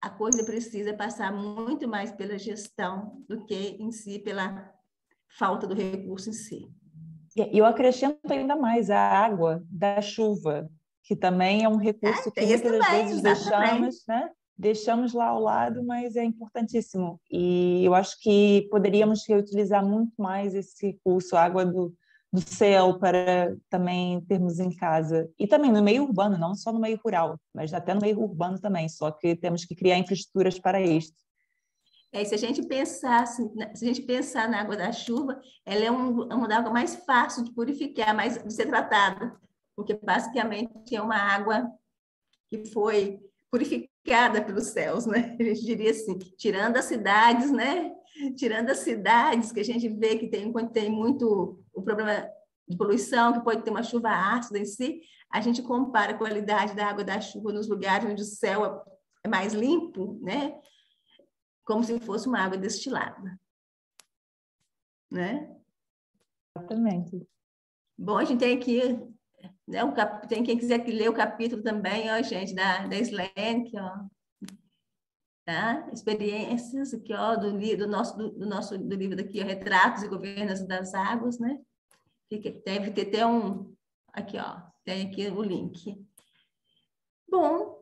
a coisa precisa passar muito mais pela gestão do que em si pela falta do recurso em si. E eu acrescento ainda mais a água da chuva, que também é um recurso que muitas das vezes deixamos, né? deixamos lá ao lado, mas é importantíssimo. E eu acho que poderíamos reutilizar muito mais esse recurso, a água do céu, para também termos em casa. E também no meio urbano, não só no meio rural, mas até no meio urbano também, só que temos que criar infraestruturas para isto. Se a gente pensar, se a gente pensar na água da chuva, ela é uma água mais fácil de purificar, mais de ser tratada, porque basicamente é uma água que foi purificada pelos céus, né? A gente diria assim, tirando as cidades, né? Tirando as cidades que a gente vê que tem muito o problema de poluição, que pode ter uma chuva ácida em si, a gente compara a qualidade da água da chuva nos lugares onde o céu é mais limpo, né? Como se fosse uma água destilada, né? Exatamente. Bom, a gente tem aqui, né, tem quem quiser ler o capítulo também, ó, gente, da Slane, aqui, ó, tá? Experiências aqui, ó, do livro daqui, ó, Retratos e Governança das Águas, né? Deve ter até aqui, ó, tem aqui o link. Bom,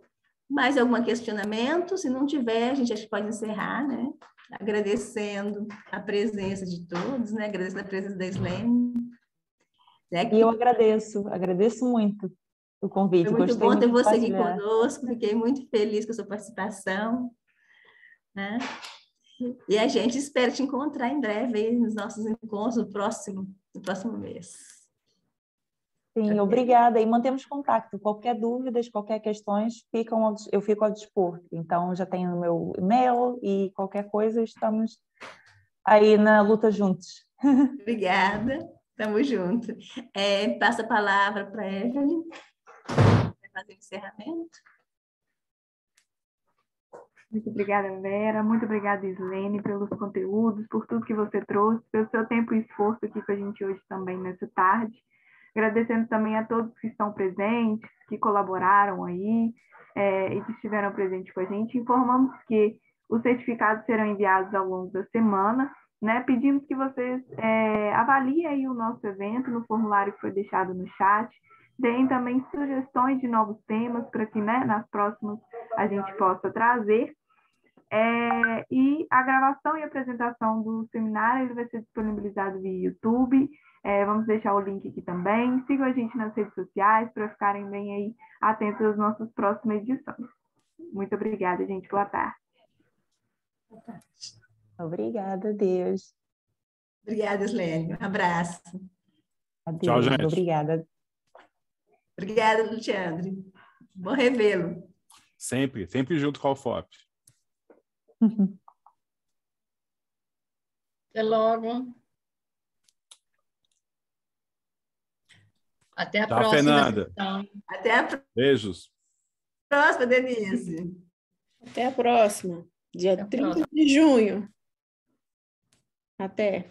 mais algum questionamento? Se não tiver, a gente acho que pode encerrar, né? Agradecendo a presença de todos, né? Agradecendo a presença da Slane. Né? E eu agradeço muito o convite. Foi muito Gostei bom ter muito de você aqui partilhar. conosco, fiquei muito feliz com a sua participação, né? E a gente espera te encontrar em breve aí nos nossos encontros no próximo mês. Sim, obrigada. E mantemos contato. Qualquer dúvidas, qualquer questões, eu fico ao dispor. Então, já tenho o meu e-mail e qualquer coisa, estamos aí na luta juntos. Obrigada, estamos juntos. Passa a palavra para a Evelyn, para fazer o encerramento. Muito obrigada, Vera. Muito obrigada, Slane, pelos conteúdos, por tudo que você trouxe, pelo seu tempo e esforço aqui com a gente hoje também nessa tarde. Agradecendo também a todos que estão presentes, que colaboraram aí e que estiveram presentes com a gente. Informamos que os certificados serão enviados ao longo da semana, né? Pedimos que vocês avaliem aí o nosso evento no formulário que foi deixado no chat. Deem também sugestões de novos temas para que, né, nas próximas a gente possa trazer. E a gravação e apresentação do seminário ele vai ser disponibilizado via YouTube. Vamos deixar o link aqui também. Sigam a gente nas redes sociais para ficarem bem aí atentos às nossas próximas edições. Muito obrigada, gente. Boa tarde. Obrigada, Deus. Obrigada, Slane. Um abraço. Adeus. Tchau, gente. Obrigada. Obrigada, Alexandre. Bom revê-lo. Sempre junto com a UFOP. Até logo. Até a Tchau, próxima. Fernanda. Então. Até a Beijos. próxima, Denise. Até a próxima, dia Até a 30 próxima. de junho. Até.